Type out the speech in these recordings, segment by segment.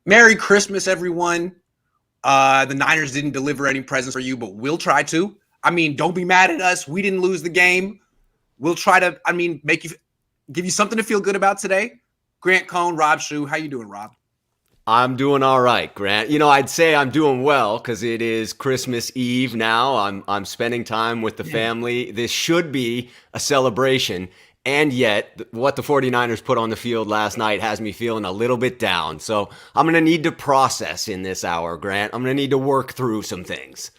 Merry Christmas, everyone. The Niners didn't deliver any presents for you, but we'll try to. I mean, don't be mad at us. We didn't lose the game. We'll try to, give you something to feel good about today. Grant, Cohn, Rob Schuh. How you doing, Rob? I'm doing all right, Grant. You know, I'd say I'm doing well because it is Christmas Eve now. I'm spending time with the family. This should be a celebration. And yet, what the 49ers put on the field last night has me feeling a little bit down. So I'm going to need to process in this hour, Grant. I'm going to need to work through some things.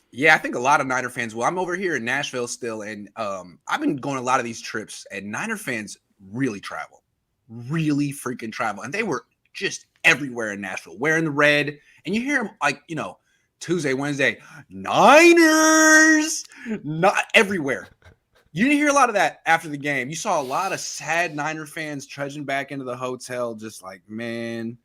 Yeah, I think a lot of Niner fans will. I'm over here in Nashville still, and I've been going a lot of these trips, and Niner fans really travel. Really freaking travel. And they were just everywhere in Nashville, wearing the red. And you hear them like, Tuesday, Wednesday, Niners, not everywhere. You didn't hear a lot of that after the game. You saw a lot of sad Niner fans trudging back into the hotel, just like, man,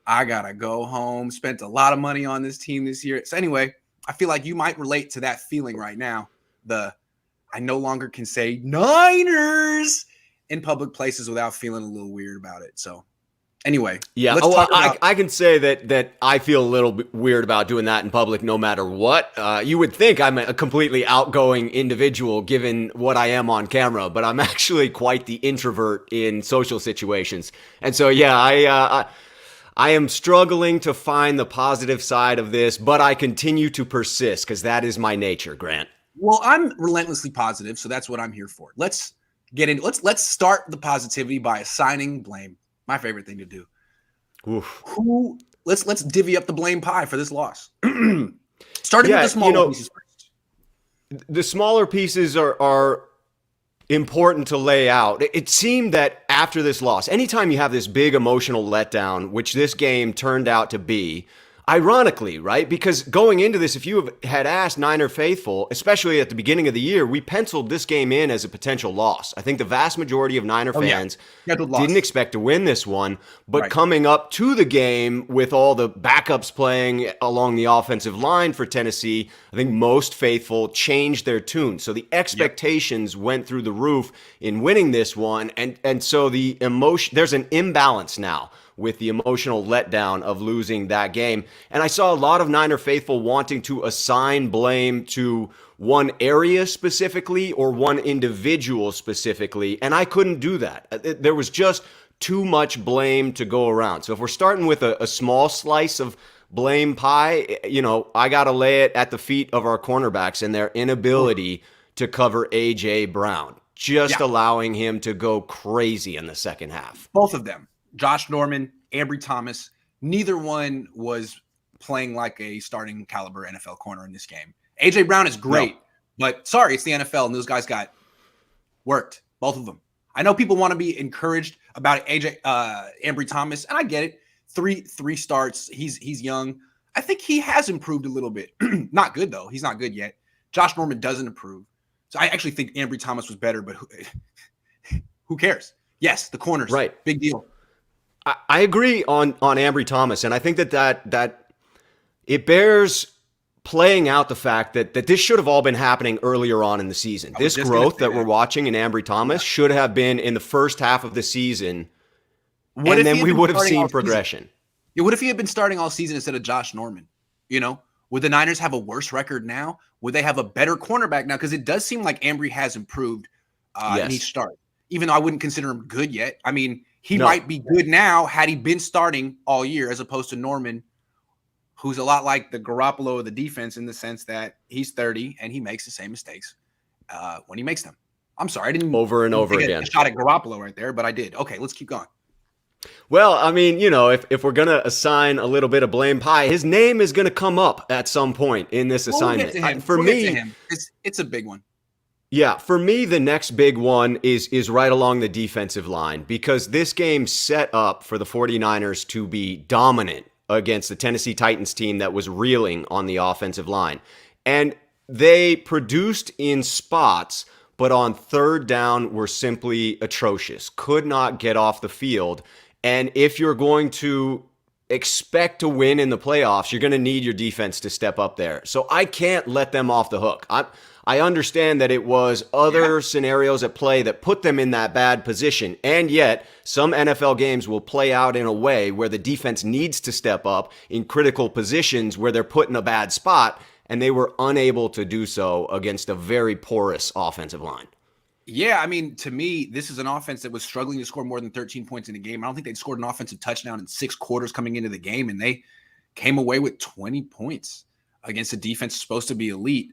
I got to go home. Spent a lot of money on this team this year. So anyway, I feel like you might relate to that feeling right now. I no longer can say Niners in public places without feeling a little weird about it. So anyway, yeah, I can say that I feel a little bit weird about doing that in public no matter what. You would think I'm a completely outgoing individual given what I am on camera, but I'm actually quite the introvert in social situations. And so, yeah, I am struggling to find the positive side of this, but I continue to persist because that is my nature, Grant. Well, I'm relentlessly positive, so that's what I'm here for. Let's get in. Let's start the positivity by assigning blame. My favorite thing to do. Oof. Let's divvy up the blame pie for this loss. Starting with the smaller pieces first. The smaller pieces are important to lay out. It seemed that after this loss, anytime you have this big emotional letdown, which this game turned out to be, ironically, right? Because going into this, if you had asked Niner faithful, especially at the beginning of the year, we penciled this game in as a potential loss. I think the vast majority of Niner fans didn't expect to win this one, but coming up to the game with all the backups playing along the offensive line for Tennessee, I think most faithful changed their tune. So the expectations went through the roof in winning this one, and so the emotion, there's an imbalance now with the emotional letdown of losing that game. And I saw a lot of Niner faithful wanting to assign blame to one area specifically or one individual specifically, and I couldn't do that. There was just too much blame to go around. So if we're starting with a small slice of blame pie, I got to lay it at the feet of our cornerbacks and their inability to cover A.J. Brown, allowing him to go crazy in the second half. Both of them. Josh Norman, Ambry Thomas, neither one was playing like a starting caliber NFL corner in this game. A.J. Brown is great, but sorry, it's the NFL, and those guys got worked, both of them. I know people want to be encouraged about Ambry Thomas, and I get it. Three starts. He's young. I think he has improved a little bit. Not good, though. He's not good yet. Josh Norman doesn't improve. So I actually think Ambry Thomas was better, but who cares? Yes, the corners. Right. Big deal. I agree on Ambry Thomas, and I think that it bears playing out the fact that this should have all been happening earlier on in the season. This growth that we're watching in Ambry Thomas should have been in the first half of the season, and then we would have seen progression. Yeah, what if he had been starting all season instead of Josh Norman? Would the Niners have a worse record now? Would they have a better cornerback now? Because it does seem like Ambry has improved in each start, even though I wouldn't consider him good yet. I mean, he might be good now had he been starting all year, as opposed to Norman, who's a lot like the Garoppolo of the defense in the sense that he's 30 and he makes the same mistakes when he makes them. I'm sorry, I didn't over and over again. A shot at Garoppolo right there, but I did. Okay, let's keep going. Well, I mean, if we're going to assign a little bit of blame pie, his name is going to come up at some point in this assignment. It's a big one. Yeah, for me, the next big one is right along the defensive line, because this game set up for the 49ers to be dominant against the Tennessee Titans team that was reeling on the offensive line. And they produced in spots, but on third down were simply atrocious, could not get off the field. And if you're going to expect to win in the playoffs, you're going to need your defense to step up there. So I can't let them off the hook. I understand that it was other scenarios at play that put them in that bad position. And yet, some NFL games will play out in a way where the defense needs to step up in critical positions where they're put in a bad spot, and they were unable to do so against a very porous offensive line. Yeah, I mean, to me, this is an offense that was struggling to score more than 13 points in a game. I don't think they'd scored an offensive touchdown in 6 quarters coming into the game, and they came away with 20 points against a defense supposed to be elite.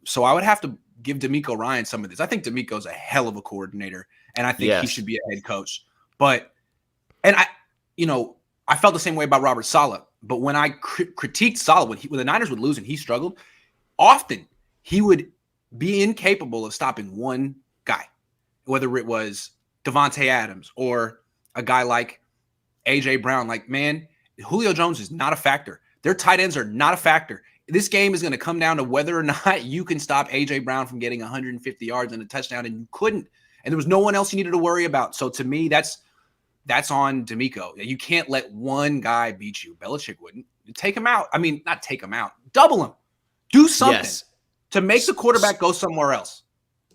So I would have to give Damico Ryans some of this. I think Damico's a hell of a coordinator, and I think he should be a head coach. I felt the same way about Robert Saleh. But when I critiqued Saleh, when the Niners would lose and he struggled, often he would be incapable of stopping one guy, whether it was Devontae Adams or a guy like A.J. Brown. Like, man, Julio Jones is not a factor. Their tight ends are not a factor. This game is going to come down to whether or not you can stop A.J. Brown from getting 150 yards and a touchdown, and you couldn't. And there was no one else you needed to worry about. So to me, that's on Damico. You can't let one guy beat you. Belichick wouldn't. Take him out. I mean, not take him out. Double him. Do something to make the quarterback go somewhere else.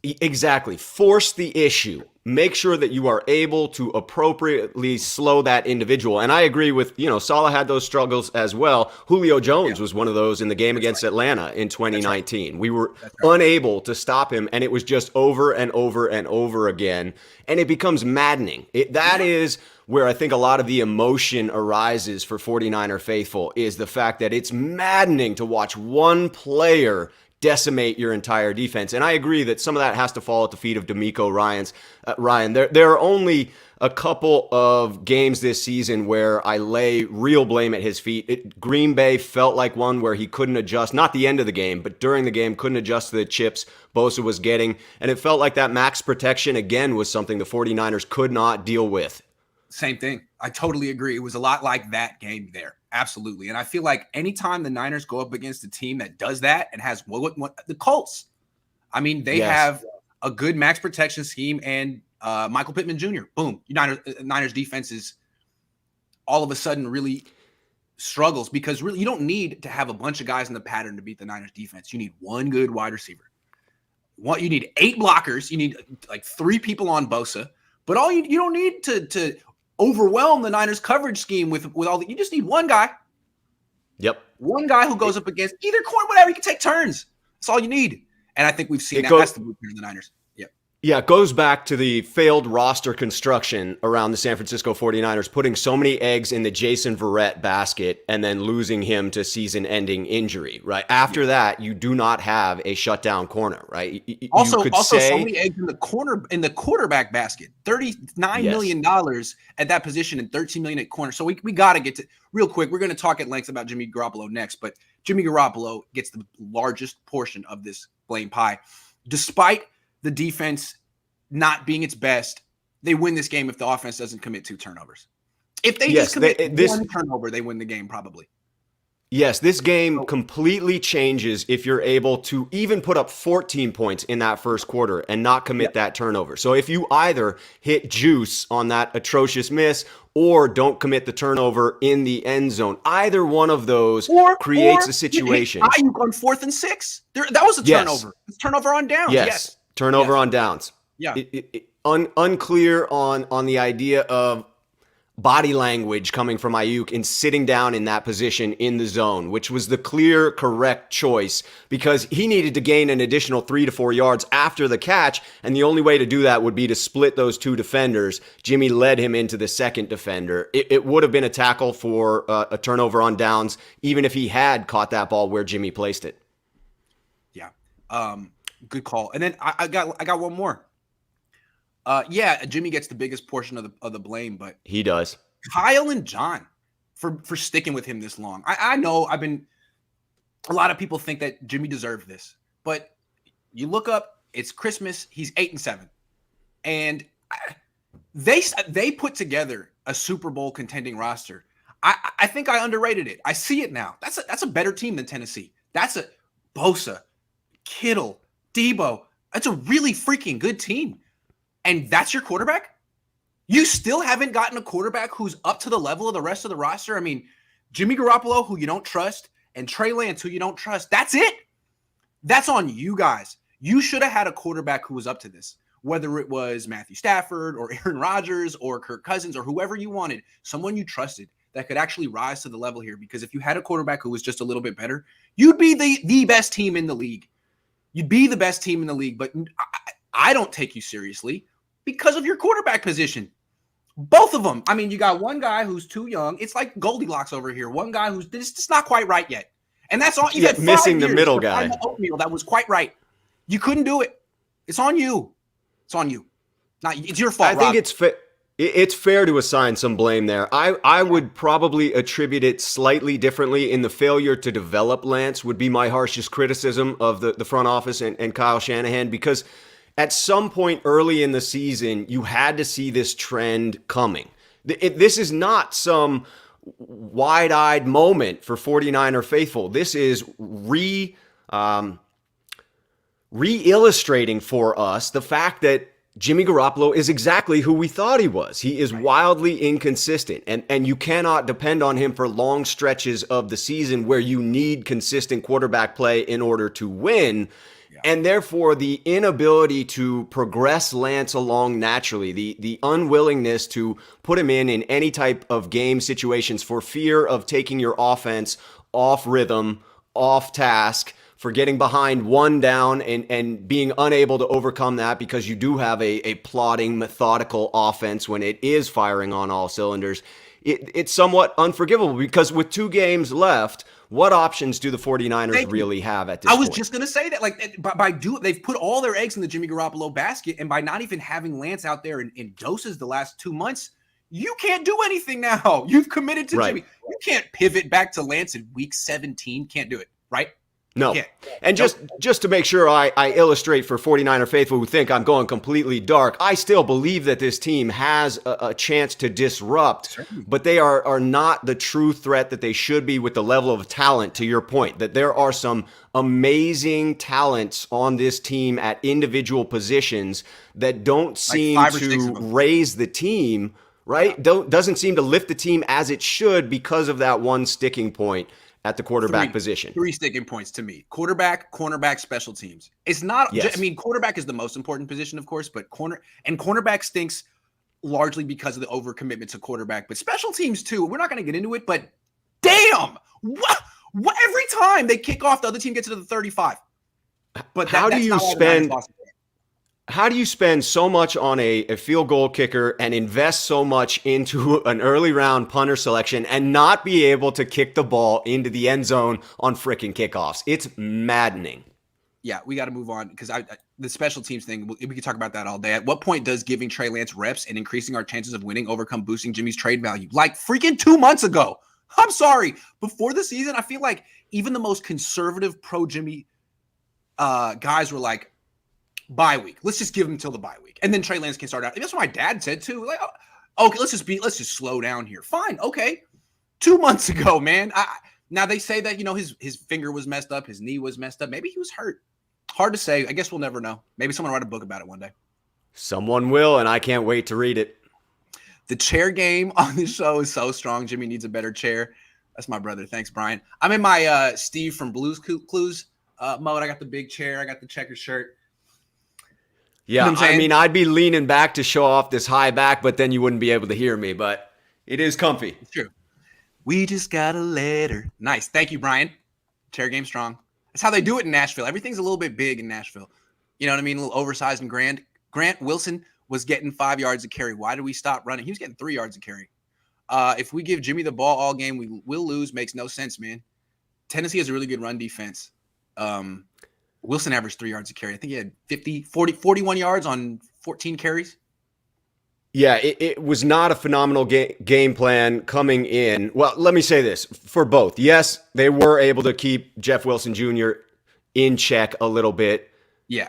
Exactly. Force the issue. Make sure that you are able to appropriately slow that individual. And I agree with, Saleh had those struggles as well. Julio Jones was one of those in the game against Atlanta in 2019. Right. We were unable to stop him, and it was just over and over and over again. And it becomes maddening. That is where I think a lot of the emotion arises for 49er faithful, is the fact that it's maddening to watch one player decimate your entire defense. And I agree that some of that has to fall at the feet of Damico Ryans. Ryan, there are only a couple of games this season where I lay real blame at his feet. Green Bay felt like one where he couldn't adjust, not the end of the game, but during the game, couldn't adjust to the chips Bosa was getting. And it felt like that max protection, again, was something the 49ers could not deal with. Same thing. I totally agree. It was a lot like that game there. Absolutely. And I feel like anytime the Niners go up against a team that does that and has the Colts, I mean, they have a good max protection scheme, and Michael Pittman Jr. Boom. Niners defense is all of a sudden really struggles, because really you don't need to have a bunch of guys in the pattern to beat the Niners defense. You need one good wide receiver. You need 8 blockers. You need like 3 people on Bosa. But you don't need to overwhelm the Niners coverage scheme with all you just need one guy. Yep. One guy who goes up against either corner, whatever. You can take turns. That's all you need. And I think we've seen that's the blueprint of the Niners. Yep. Yeah, it goes back to the failed roster construction around the San Francisco 49ers, putting so many eggs in the Jason Verrett basket and then losing him to season-ending injury, right? After that, you do not have a shutdown corner, right? So many eggs in the quarterback basket. $39 million at that position and $13 million at corner. So we got to get to real quick. We're going to talk at length about Jimmy Garoppolo next, but Jimmy Garoppolo gets the largest portion of this blame pie. Despite the defense not being its best, they win this game if the offense doesn't commit 2 turnovers. If they just commit one turnover, they win the game probably. Yes, this game completely changes if you're able to even put up 14 points in that first quarter and not commit that turnover. So if you either hit juice on that atrocious miss or don't commit the turnover in the end zone, either one of those creates a situation. Ayuk on 4th and 6. That was a turnover. It's turnover on downs. Yes. Turnover on downs. Yeah. Unclear on the idea of body language coming from Ayuk in sitting down in that position in the zone, which was the clear, correct choice, because he needed to gain an additional 3 to 4 yards after the catch, and the only way to do that would be to split those 2 defenders. Jimmy led him into the second defender. It would have been a tackle for a turnover on downs, even if he had caught that ball where Jimmy placed it. Yeah. Good call. And then I got one more. Jimmy gets the biggest portion of the blame, but he does. Kyle and John for sticking with him this long. I know a lot of people think that Jimmy deserved this, but you look up, it's Christmas. He's 8-7, and they put together a Super Bowl contending roster. I think I underrated it. I see it now. That's a better team than Tennessee. That's a Bosa, Kittle, Deebo. That's a really freaking good team. And that's your quarterback? You still haven't gotten a quarterback who's up to the level of the rest of the roster? I mean, Jimmy Garoppolo, who you don't trust, and Trey Lance, who you don't trust. That's it. That's on you guys. You should have had a quarterback who was up to this, whether it was Matthew Stafford or Aaron Rodgers or Kirk Cousins or whoever you wanted, someone you trusted that could actually rise to the level here. Because if you had a quarterback who was just a little bit better, you'd be the best team in the league. You'd be the best team in the league, but I don't take you seriously because of your quarterback position. Both of them. I mean, you got one guy who's too young. It's like Goldilocks over here. One guy who's just not quite right yet. And that's all. You had missing the middle guy. The oatmeal that was quite right. You couldn't do it. It's on you. It's on you. It's your fault. I think it's fair to assign some blame there. I would probably attribute it slightly differently. In the failure to develop Lance would be my harshest criticism of the front office and Kyle Shanahan, because at some point early in the season, you had to see this trend coming. This is not some wide-eyed moment for 49er faithful. This is re-illustrating for us the fact that Jimmy Garoppolo is exactly who we thought he was. He is wildly inconsistent, and you cannot depend on him for long stretches of the season where you need consistent quarterback play in order to win. And therefore, the inability to progress Lance along naturally, the unwillingness to put him in any type of game situations for fear of taking your offense off rhythm, off task, for getting behind one down and being unable to overcome that because you do have a plodding, methodical offense when it is firing on all cylinders. It's somewhat unforgivable because with 2 games left, what options do the 49ers really have at this point? I was just going to say that, like, they've put all their eggs in the Jimmy Garoppolo basket, and by not even having Lance out there in doses the last 2 months, you can't do anything now. You've committed to Jimmy. You can't pivot back to Lance in week 17. Can't do it, right? No. And just to make sure I illustrate for 49er faithful who think I'm going completely dark, I still believe that this team has a chance to disrupt, but they are not the true threat that they should be with the level of talent, to your point, that there are some amazing talents on this team at individual positions that don't seem to raise the team, right? Doesn't seem to lift the team as it should because of that one sticking point at the quarterback position. 3 sticking points to me: quarterback, cornerback, special teams. It's not, I mean, quarterback is the most important position, of course, but cornerback stinks largely because of the overcommitment to quarterback, but special teams too. We're not going to get into it, but damn, what every time they kick off, the other team gets to the 35. But how do you spend so much on a field goal kicker and invest so much into an early round punter selection and not be able to kick the ball into the end zone on frickin' kickoffs? It's maddening. Yeah, we got to move on because the special teams thing, we could talk about that all day. At what point does giving Trey Lance reps and increasing our chances of winning overcome boosting Jimmy's trade value? Like freaking 2 months ago. I'm sorry. Before the season, I feel like even the most conservative pro-Jimmy guys were like, bye week. Let's just give him till the bye week. And then Trey Lance can start out. And that's what my dad said too. Like, okay, let's just slow down here. Fine. Okay. 2 months ago, man. Now they say that, his finger was messed up. His knee was messed up. Maybe he was hurt. Hard to say. I guess we'll never know. Maybe someone will write a book about it one day. Someone will, and I can't wait to read it. The chair game on this show is so strong. Jimmy needs a better chair. That's my brother. Thanks, Brian. I'm in my Steve from Blue's Clues mode. I got the big chair. I got the checkered shirt. Yeah, I mean, I'd be leaning back to show off this high back, but then you wouldn't be able to hear me, but it is comfy. It's true. We just got a letter. Nice. Thank you, Brian. Chair game strong. That's how they do it in Nashville. Everything's a little bit big in Nashville. You know what I mean? A little oversized and grand. Grant Wilson was getting 5 yards a carry. Why did we stop running? He was getting 3 yards a carry. If we give Jimmy the ball all game, we will lose. Makes no sense, man. Tennessee has a really good run defense. Wilson averaged 3 yards a carry. I think he had 41 yards on 14 carries. Yeah, it was not a phenomenal game plan coming in. Well, let me say this for both. Yes, they were able to keep Jeff Wilson Jr. in check a little bit. Yeah.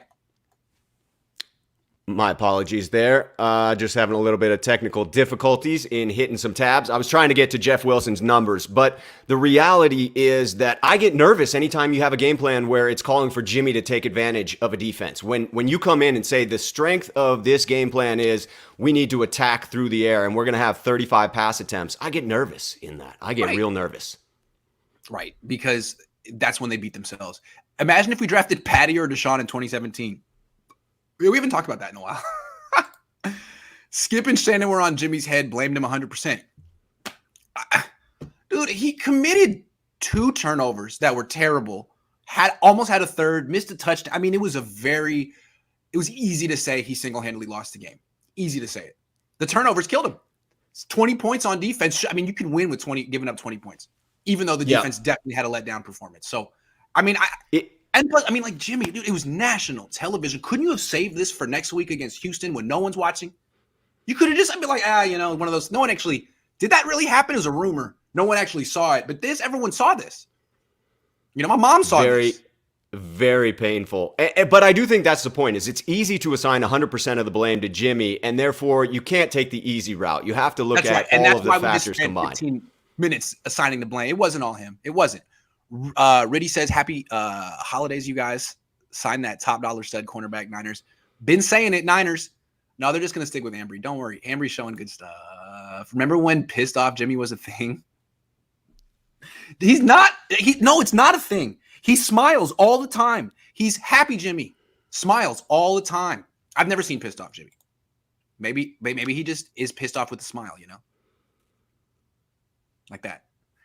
My apologies there. Just having a little bit of technical difficulties in hitting some tabs. I was trying to get to Jeff Wilson's numbers, but the reality is that I get nervous anytime you have a game plan where it's calling for Jimmy to take advantage of a defense. When you come in and say the strength of this game plan is we need to attack through the air and we're going to have 35 pass attempts, I get nervous in that. I get real nervous. Right, because that's when they beat themselves. Imagine if we drafted Patty or Deshaun in 2017. We haven't talked about that in a while. Skip and Shannon were on Jimmy's head, blamed him 100%. Dude, he committed 2 turnovers that were terrible. Almost had a third, missed a touchdown. I mean, it was easy to say he single-handedly lost the game. Easy to say it. The turnovers killed him. It's 20 points on defense. I mean, you can win with giving up 20 points, even though the defense definitely had a letdown performance. So, I mean, like Jimmy, dude, it was national television. Couldn't you have saved this for next week against Houston when no one's watching? You could have just been like, one of those. No one actually did that really happen? It was a rumor. No one actually saw it, but everyone saw this. My mom saw this. Very painful. But I do think that's the point. Is it's easy to assign 100% of the blame to Jimmy, and therefore you can't take the easy route. You have to look at all of the factors combined. 15 minutes assigning the blame. It wasn't all him. It wasn't. Riddy says, happy holidays, you guys. Sign that top dollar stud cornerback, Niners. Been saying it, Niners. No, they're just going to stick with Ambry. Don't worry. Ambry's showing good stuff. Remember when pissed off Jimmy was a thing? He's not. No, it's not a thing. He smiles all the time. He's happy Jimmy. Smiles all the time. I've never seen pissed off Jimmy. Maybe he just is pissed off with a smile, like that.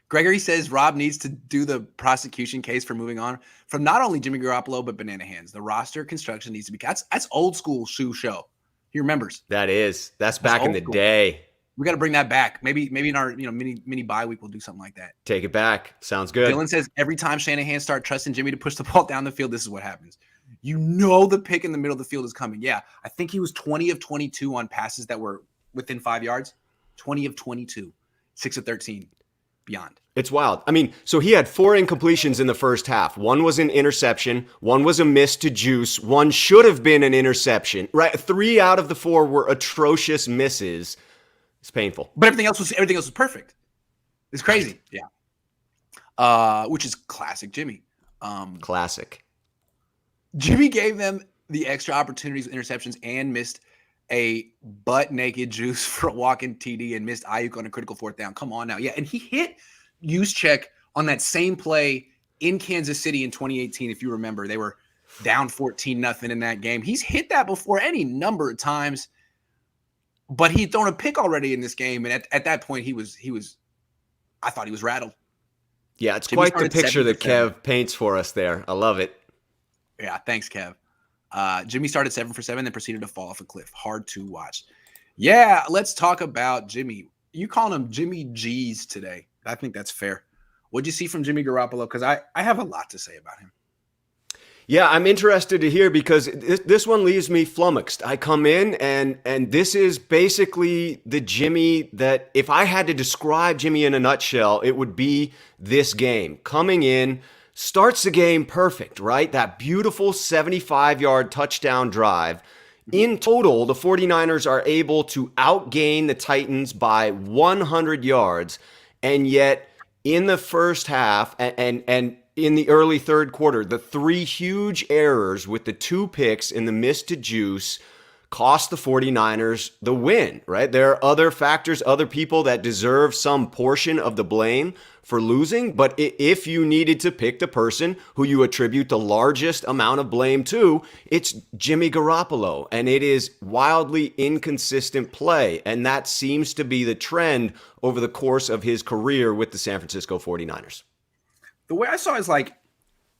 Gregory says Rob needs to do the prosecution case for moving on from not only Jimmy Garoppolo, but Banana Hands. The roster construction needs to be – that's old school Schuh show. He remembers. That's back in the day. We got to bring that back. Maybe in our mini bye week we'll do something like that. Take it back. Sounds good. Dylan says every time Shanahan start trusting Jimmy to push the ball down the field, this is what happens. The pick in the middle of the field is coming. Yeah, I think he was 20 of 22 on passes that were within 5 yards. 20 of 22. 6 of 13 beyond. It's wild. I mean, so he had 4 incompletions in the first half. One was an interception. One was a miss to Juice. One should have been an interception. Right? 3 out of the 4 were atrocious misses. It's painful. But everything else was perfect. It's crazy. Yeah. Which is classic Jimmy. Classic. Jimmy gave them the extra opportunities with interceptions and missed a butt-naked Juice for a walk-in TD and missed Ayuk on a critical 4th down. Come on now. Yeah, and he hit Juszczyk on that same play in Kansas City in 2018, if you remember. They were down 14-0 in that game. He's hit that before any number of times, but he'd thrown a pick already in this game, and at that point, I thought he was rattled. Yeah, it's Jimmy quite the picture that Kev paints for us there. I love it. Yeah, thanks, Kev. Jimmy started 7 for 7, then proceeded to fall off a cliff. Hard to watch. Yeah, let's talk about Jimmy. You calling him Jimmy G's today. I think that's fair. What'd you see from Jimmy Garoppolo? Because I have a lot to say about him. Yeah, I'm interested to hear because this one leaves me flummoxed. I come in and this is basically the Jimmy that if I had to describe Jimmy in a nutshell, it would be this game. Coming in, starts the game perfect, right? That beautiful 75-yard touchdown drive. In total, the 49ers are able to outgain the Titans by 100 yards. And yet, in the first half and in the early third quarter, the 3 huge errors with the 2 picks and the miss to Juice cost the 49ers the win, right? There are other factors, other people that deserve some portion of the blame for losing, but if you needed to pick the person who you attribute the largest amount of blame to, it's Jimmy Garoppolo, and it is wildly inconsistent play, and that seems to be the trend over the course of his career with the San Francisco 49ers. The way I saw it is like,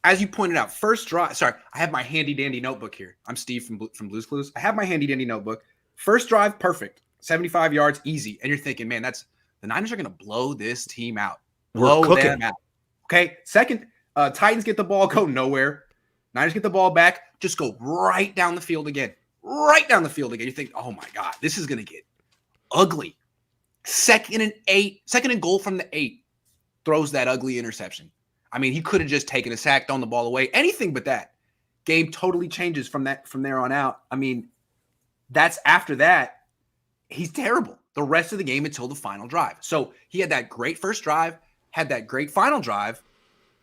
as you pointed out, first drive. Sorry, I have my handy dandy notebook here. I'm Steve from Blues Clues. I have my handy dandy notebook. First drive, perfect. 75 yards, easy. And you're thinking, man, the Niners are going to blow this team out. Blow them out. Okay. Second, Titans get the ball, go nowhere. Niners get the ball back, just go right down the field again. Right down the field again. You think, oh my God, this is going to get ugly. Second and goal from the 8. Throws that ugly interception. I mean, he could have just taken a sack, thrown the ball away, anything but that. Game totally changes from there on out. I mean, that's after that, he's terrible the rest of the game until the final drive. So he had that great first drive, had that great final drive.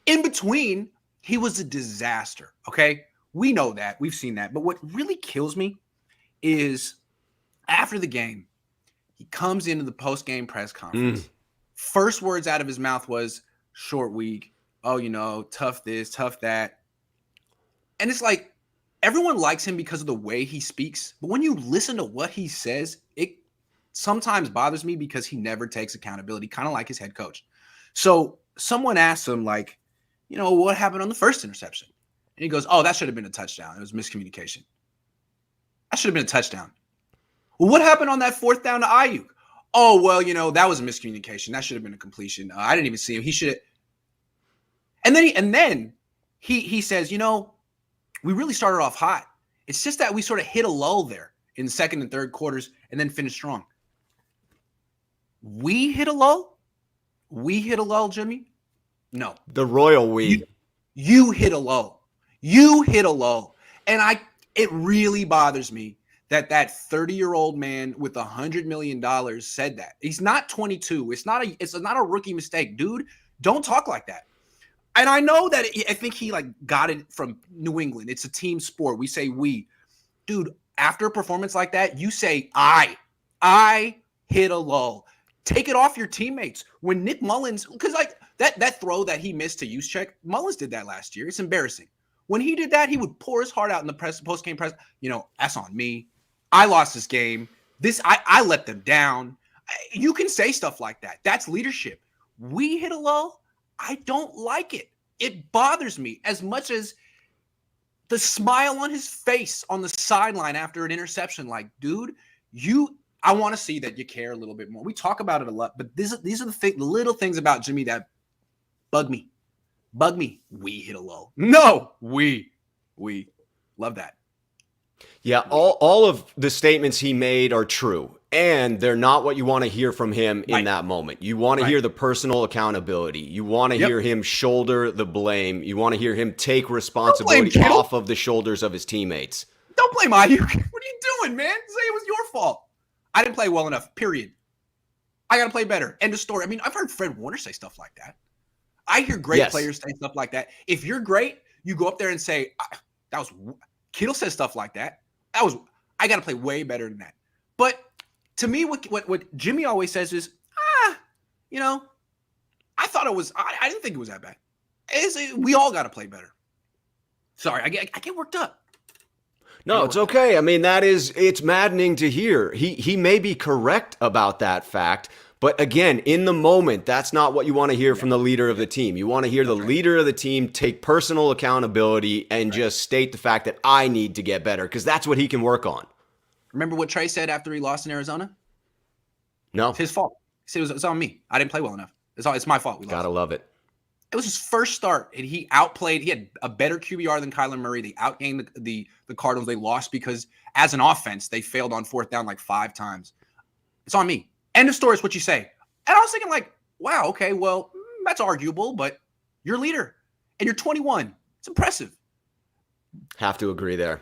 In between, he was a disaster, okay? We know that. We've seen that. But what really kills me is after the game, he comes into the post-game press conference. First words out of his mouth was, short week. Oh, tough this, tough that. And it's like, everyone likes him because of the way he speaks. But when you listen to what he says, it sometimes bothers me because he never takes accountability, kind of like his head coach. So someone asked him, like, what happened on the first interception? And he goes, oh, that should have been a touchdown. It was miscommunication. That should have been a touchdown. Well, what happened on that fourth down to Ayuk? Oh, well, that was a miscommunication. That should have been a completion. I didn't even see him. He should have. And then he says, we really started off hot. It's just that we sort of hit a lull there in the second and third quarters and then finished strong. We hit a lull? We hit a lull, Jimmy? No. The royal we. You hit a lull. You hit a lull. And it really bothers me that 30-year-old man with $100 million said that. He's not 22. It's not a rookie mistake. Dude, don't talk like that. And I know that I think he got it from New England. It's a team sport. We say we. Dude, after a performance like that, you say I hit a lull. Take it off your teammates. When Nick Mullins, because that throw that he missed to Juszczyk, Mullins did that last year. It's embarrassing. When he did that, he would pour his heart out in the post-game press. That's on me. I lost this game. I let them down. You can say stuff like that. That's leadership. We hit a lull. I don't like it. It bothers me as much as the smile on his face on the sideline after an interception. Like, dude, I want to see that you care a little bit more. We talk about it a lot, but these are the little things about Jimmy that bug me. We hit a lull. No, we love that. Yeah, all of the statements he made are true, and they're not what you want to hear from him in that moment. You want to hear the personal accountability. You want to hear him shoulder the blame. You want to hear him take responsibility off of the shoulders of his teammates. Don't blame Ayuk. What are you doing, man? Say it was your fault. I didn't play well enough, period. I got to play better. End of story. I mean, I've heard Fred Warner say stuff like that. I hear great players say stuff like that. If you're great, you go up there and say, Kittle says stuff like that. I got to play way better than that. But to me, what Jimmy always says is, I thought it was, I didn't think it was that bad. We all got to play better. Sorry, I get worked up. No, it's okay. I mean, it's maddening to hear. He may be correct about that fact, but again, in the moment, that's not what you want to hear from the leader of the team. You want to hear the leader of the team take personal accountability and just state the fact that I need to get better, because that's what he can work on. Remember what Trey said after he lost in Arizona? No. It's his fault. He said it's on me. I didn't play well enough. It's my fault. We lost. Gotta love it. It was his first start, and he outplayed. He had a better QBR than Kyler Murray. They outgained the Cardinals. They lost because, as an offense, they failed on fourth down 5 times. It's on me. End of story is what you say. And I was thinking, wow, okay, well, that's arguable, but you're a leader, and you're 21. It's impressive. Have to agree there.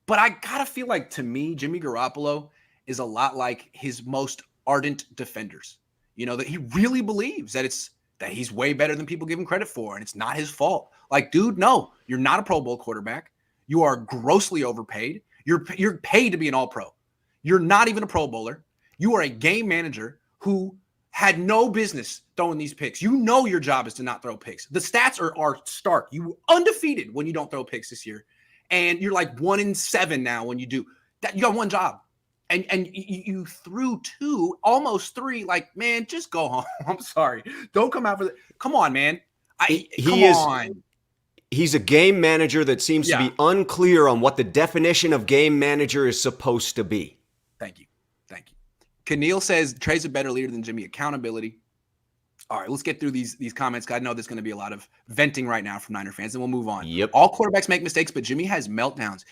But I gotta feel like, to me, Jimmy Garoppolo is a lot like his most ardent defenders. That he really believes that he's way better than people give him credit for, and it's not his fault. Dude, no, you're not a Pro Bowl quarterback. You are grossly overpaid. You're paid to be an All-Pro. You're not even a Pro Bowler. You are a game manager who had no business throwing these picks. Your job is to not throw picks. The stats are stark. You undefeated when you don't throw picks this year, and you're 1-7 now when you do that. You got one job. And you threw 2, almost 3. Man, just go home. I'm sorry. Don't come out for that. Come on, man. He's a game manager that seems to be unclear on what the definition of game manager is supposed to be. Thank you. Keneal says Trey's a better leader than Jimmy. Accountability. All right, let's get through these comments. I know there's going to be a lot of venting right now from Niner fans, and we'll move on. Yep. All quarterbacks make mistakes, but Jimmy has meltdowns.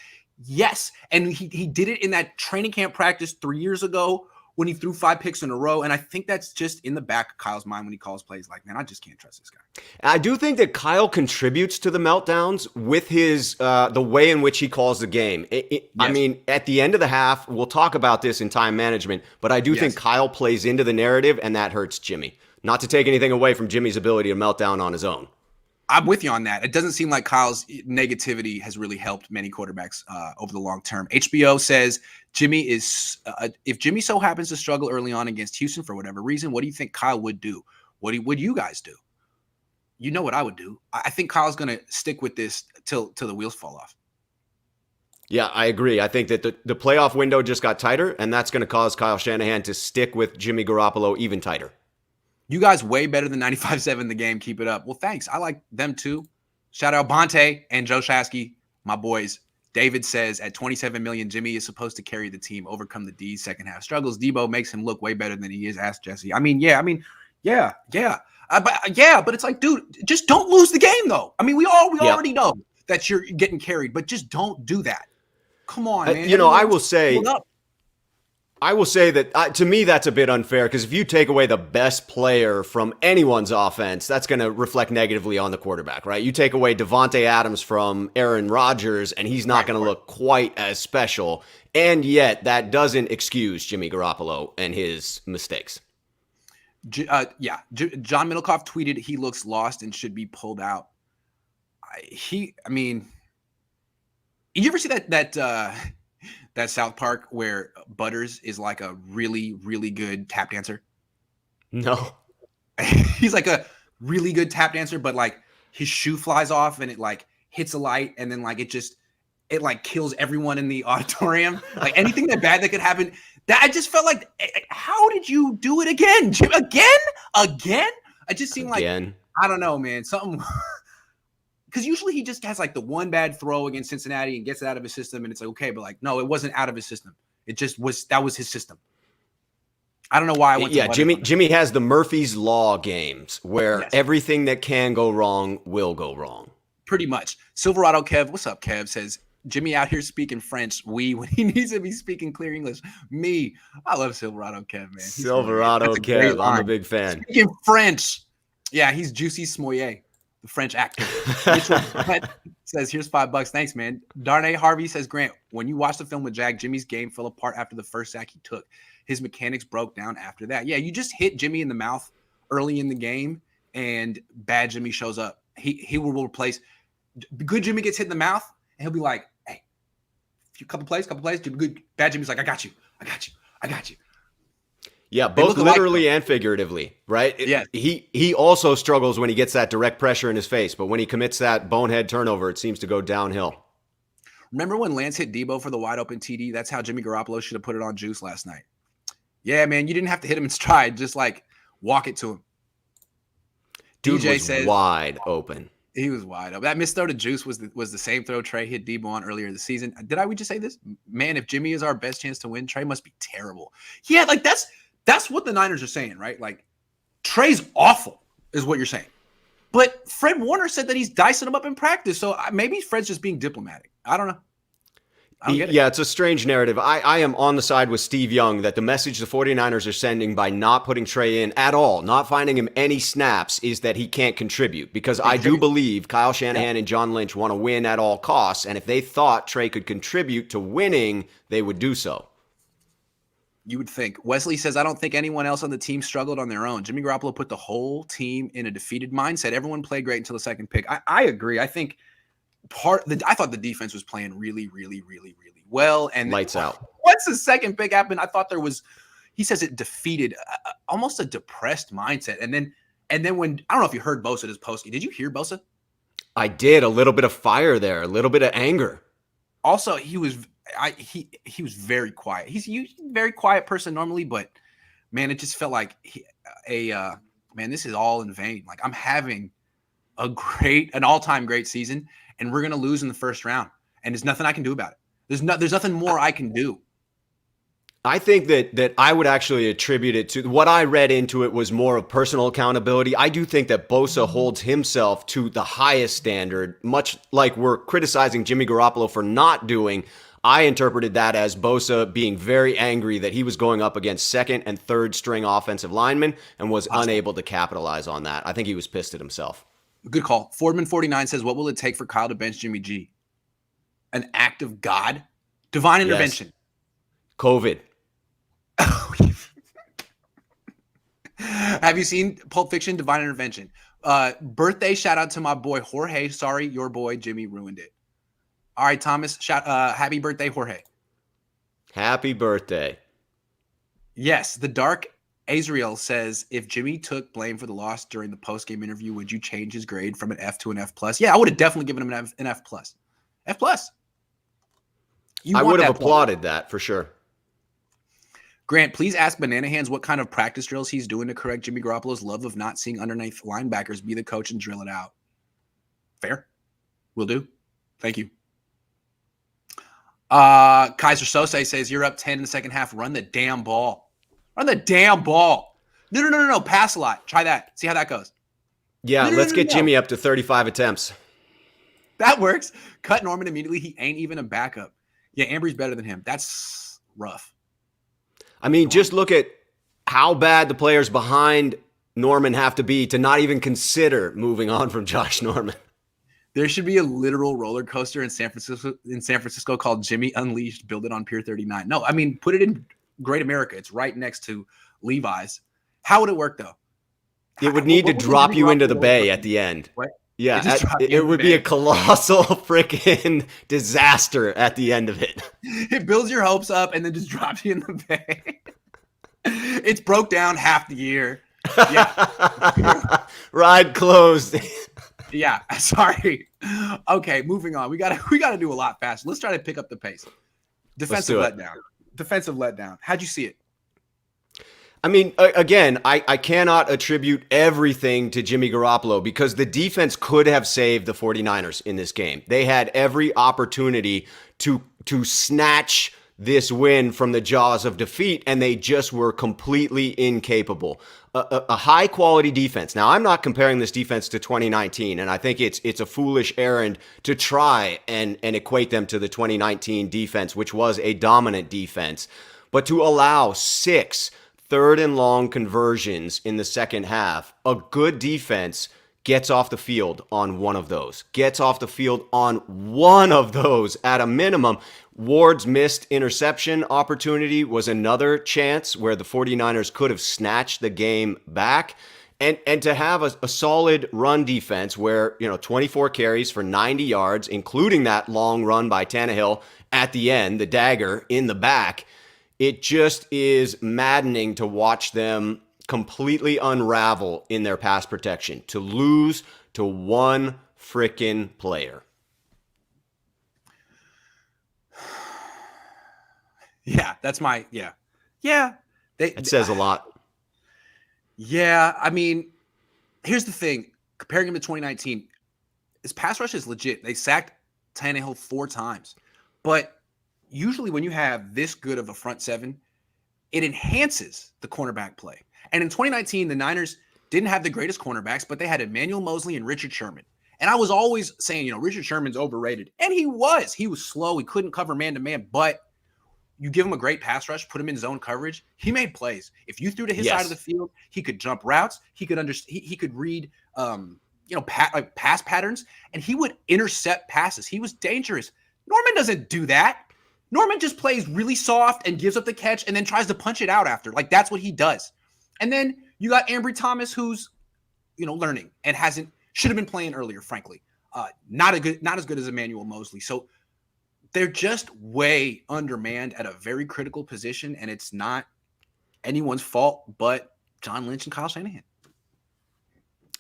Yes, and he did it in that training camp practice 3 years ago when he threw 5 picks in a row. And I think that's just in the back of Kyle's mind when he calls plays like, man, I just can't trust this guy. I do think that Kyle contributes to the meltdowns with his the way in which he calls the game. Yes. I mean, at the end of the half, we'll talk about this in time management, but I do think Kyle plays into the narrative, and that hurts Jimmy. Not to take anything away from Jimmy's ability to melt down on his own. I'm with you on that. It doesn't seem like Kyle's negativity has really helped many quarterbacks over the long term. HBO says Jimmy is if Jimmy so happens to struggle early on against Houston for whatever reason, what do you think Kyle would do? What would you guys do? You know what I would do. I think Kyle's going to stick with this till the wheels fall off. Yeah, I agree. I think that the playoff window just got tighter, and that's going to cause Kyle Shanahan to stick with Jimmy Garoppolo even tighter. You guys way better than 95.7 The Game. Keep it up. Well, thanks. I like them too. Shout out Bonte and Joe Shasky, my boys. David says at 27 million, Jimmy is supposed to carry the team, overcome the D's second half struggles. Deebo makes him look way better than he is. Ask Jesse. But it's like, dude, just don't lose the game though. I mean, we already know that you're getting carried, but just don't do that. Come on, man. I will say that to me, that's a bit unfair because if you take away the best player from anyone's offense, that's going to reflect negatively on the quarterback, right? You take away Devontae Adams from Aaron Rodgers, and he's not going to look quite as special. And yet, that doesn't excuse Jimmy Garoppolo and his mistakes. John Middlecoff tweeted he looks lost and should be pulled out. Did you ever see that South Park where Butters is like a really, really good tap dancer? No. He's like a really good tap dancer, but like his shoe flies off and it like hits a light and then like it like kills everyone in the auditorium. Like anything that bad that could happen. That I just felt like, how did you do it again, Jim? Again? I just seemed like, I don't know, man. Something. Because usually he just has like the one bad throw against Cincinnati and gets it out of his system and it's like, okay, but like, no, it wasn't out of his system. It just was, that was his system. I don't know why I went to Jimmy has the Murphy's Law games where everything that can go wrong will go wrong. Pretty much. Silverado Kev, what's up, Kev? Says, Jimmy out here speaking French. When he needs to be speaking clear English. Me. I love Silverado Kev, man. Silverado Kev. I'm a big fan. Speaking French. Yeah, he's Juicy Smollett. French actor. Mitchell says, here's $5. Thanks, man. Darnay Harvey says, Grant, when you watch the film with Jag, Jimmy's game fell apart after the first sack he took. His mechanics broke down after that. Yeah, you just hit Jimmy in the mouth early in the game, and bad Jimmy shows up. He will replace. Good Jimmy gets hit in the mouth, and he'll be like, hey, couple plays. Good bad Jimmy's like, I got you. Yeah, both literally and figuratively, right? Yeah. He also struggles when he gets that direct pressure in his face, but when he commits that bonehead turnover, it seems to go downhill. Remember when Lance hit Deebo for the wide open TD? That's how Jimmy Garoppolo should have put it on Juice last night. Yeah, man, you didn't have to hit him in stride. Just like walk it to him. Dude DJ says wide open. He was wide open. That missed throw to Juice was the same throw Trey hit Deebo on earlier this season. We just say this? Man, if Jimmy is our best chance to win, Trey must be terrible. Yeah, like that's what the Niners are saying, right? Like, Trey's awful is what you're saying. But Fred Warner said that he's dicing him up in practice. So maybe Fred's just being diplomatic. I don't know. I don't get it. Yeah, it's a strange narrative. I am on the side with Steve Young that the message the 49ers are sending by not putting Trey in at all, not finding him any snaps, is that he can't contribute. Because I do believe Kyle Shanahan and John Lynch want to win at all costs. And if they thought Trey could contribute to winning, they would do so. You would think. Wesley says, I don't think anyone else on the team struggled on their own. Jimmy Garoppolo put the whole team in a defeated mindset. Everyone played great until the second pick. I agree. I think I thought the defense was playing really, really, really, really well. And lights out. Once the second pick happened, I thought he says it defeated almost a depressed mindset. And then when, I don't know if you heard Bosa this post. Did you hear Bosa? I did. A little bit of fire there, a little bit of anger. Also, he was very quiet. He's a very quiet person normally, but man, it just felt like man, this is all in vain. Like, I'm having an all-time great season, and we're gonna lose in the first round, and there's nothing I can do about it. There's nothing more I can do. I think that I would actually attribute it to what I read into it was more of personal accountability. I do think that Bosa holds himself to the highest standard, much like we're criticizing Jimmy Garoppolo for not doing. I interpreted that as Bosa being very angry that he was going up against second and third string offensive linemen and was unable to capitalize on that. I think he was pissed at himself. Good call. Fordman49 says, what will it take for Kyle to bench Jimmy G? An act of God? Divine intervention. Yes. COVID. Have you seen Pulp Fiction? Divine intervention. Birthday shout out to my boy Jorge. Sorry, your boy Jimmy ruined it. All right, Thomas. Happy birthday, Jorge. Happy birthday. Yes, the Dark Azrael says, if Jimmy took blame for the loss during the post-game interview, would you change his grade from an F to an F plus? Yeah, I would have definitely given him an F plus. F plus. I would have applauded that for sure. Grant, please ask Banana Hands what kind of practice drills he's doing to correct Jimmy Garoppolo's love of not seeing underneath linebackers be the coach and drill it out. Fair. Will do. Thank you. Kaiser Sose says, you're up 10 in the second half. Run the damn ball. Run the damn ball. No. Pass a lot. Try that. See how that goes. Yeah, let's get Jimmy up to 35 attempts. That works. Cut Norman immediately. He ain't even a backup. Yeah, Ambry's better than him. That's rough. I mean, just look at how bad the players behind Norman have to be to not even consider moving on from Josh Norman. There should be a literal roller coaster in San Francisco called Jimmy Unleashed. Build it on Pier 39. No, I mean, put it in Great America. It's right next to Levi's. How would it work, though? It would need to drop you into the bay at the end. What? Yeah, it would be a colossal freaking disaster at the end of it. It builds your hopes up and then just drops you in the bay. It's broke down half the year. Yeah. Ride closed. Yeah, sorry. Okay, moving on. We gotta do a lot faster. Let's try to pick up the pace. Defensive letdown. How'd you see it? I mean, again, I cannot attribute everything to Jimmy Garoppolo because the defense could have saved the 49ers in this game. They had every opportunity to snatch this win from the jaws of defeat, and they just were completely incapable. A high-quality defense. Now, I'm not comparing this defense to 2019, and I think it's a foolish errand to try and equate them to the 2019 defense, which was a dominant defense. But to allow 6 third and long conversions in the second half, a good defense gets off the field on one of those. Gets off the field on one of those at a minimum. Ward's missed interception opportunity was another chance where the 49ers could have snatched the game back. And to have a solid run defense where, 24 carries for 90 yards, including that long run by Tannehill at the end, the dagger in the back, it just is maddening to watch them completely unravel in their pass protection, to lose to one frickin' player. Yeah, that's my, yeah. Yeah. It says a lot. Yeah, I mean, here's the thing. Comparing him to 2019, his pass rush is legit. They sacked Tannehill 4 times. But usually when you have this good of a front seven, it enhances the cornerback play. And in 2019, the Niners didn't have the greatest cornerbacks, but they had Emmanuel Mosley and Richard Sherman. And I was always saying, Richard Sherman's overrated. And he was. He was slow. He couldn't cover man-to-man. But you give him a great pass rush, put him in zone coverage, he made plays. If you threw to his side of the field, he could jump routes. He could he could read, pass patterns, and he would intercept passes. He was dangerous. Norman doesn't do that. Norman just plays really soft and gives up the catch and then tries to punch it out after. Like, that's what he does. And then you got Ambry Thomas, who's, learning and should have been playing earlier, frankly. Not as good as Emmanuel Mosley. So they're just way undermanned at a very critical position, and it's not anyone's fault but John Lynch and Kyle Shanahan.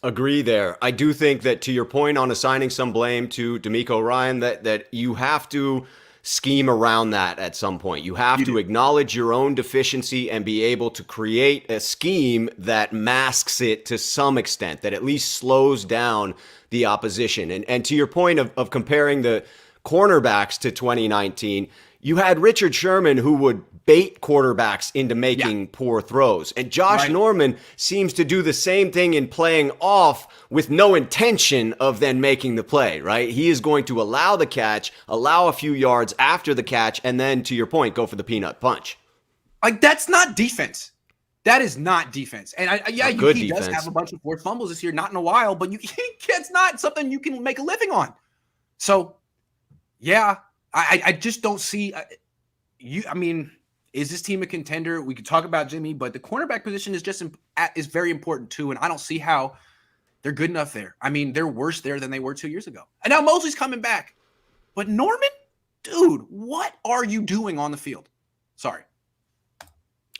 Agree there. I do think that, to your point on assigning some blame to Damico Ryans, that you have to scheme around that at some point. You have to acknowledge your own deficiency and be able to create a scheme that masks it to some extent, that at least slows down the opposition. And to your point of comparing the cornerbacks to 2019, you had Richard Sherman, who would bait quarterbacks into making poor throws. And Josh Norman seems to do the same thing in playing off with no intention of then making the play, right? He is going to allow the catch, allow a few yards after the catch, and then, to your point, go for the peanut punch. Like, that's not defense. That is not defense. And he does have a bunch of forced fumbles this year, not in a while, but it's not something you can make a living on. So, yeah, I just don't see is this team a contender? We could talk about Jimmy, but the cornerback position is very important too, and I don't see how they're good enough there. I mean, they're worse there than they were 2 years ago. And now Mosley's coming back. But Norman, dude, what are you doing on the field? Sorry.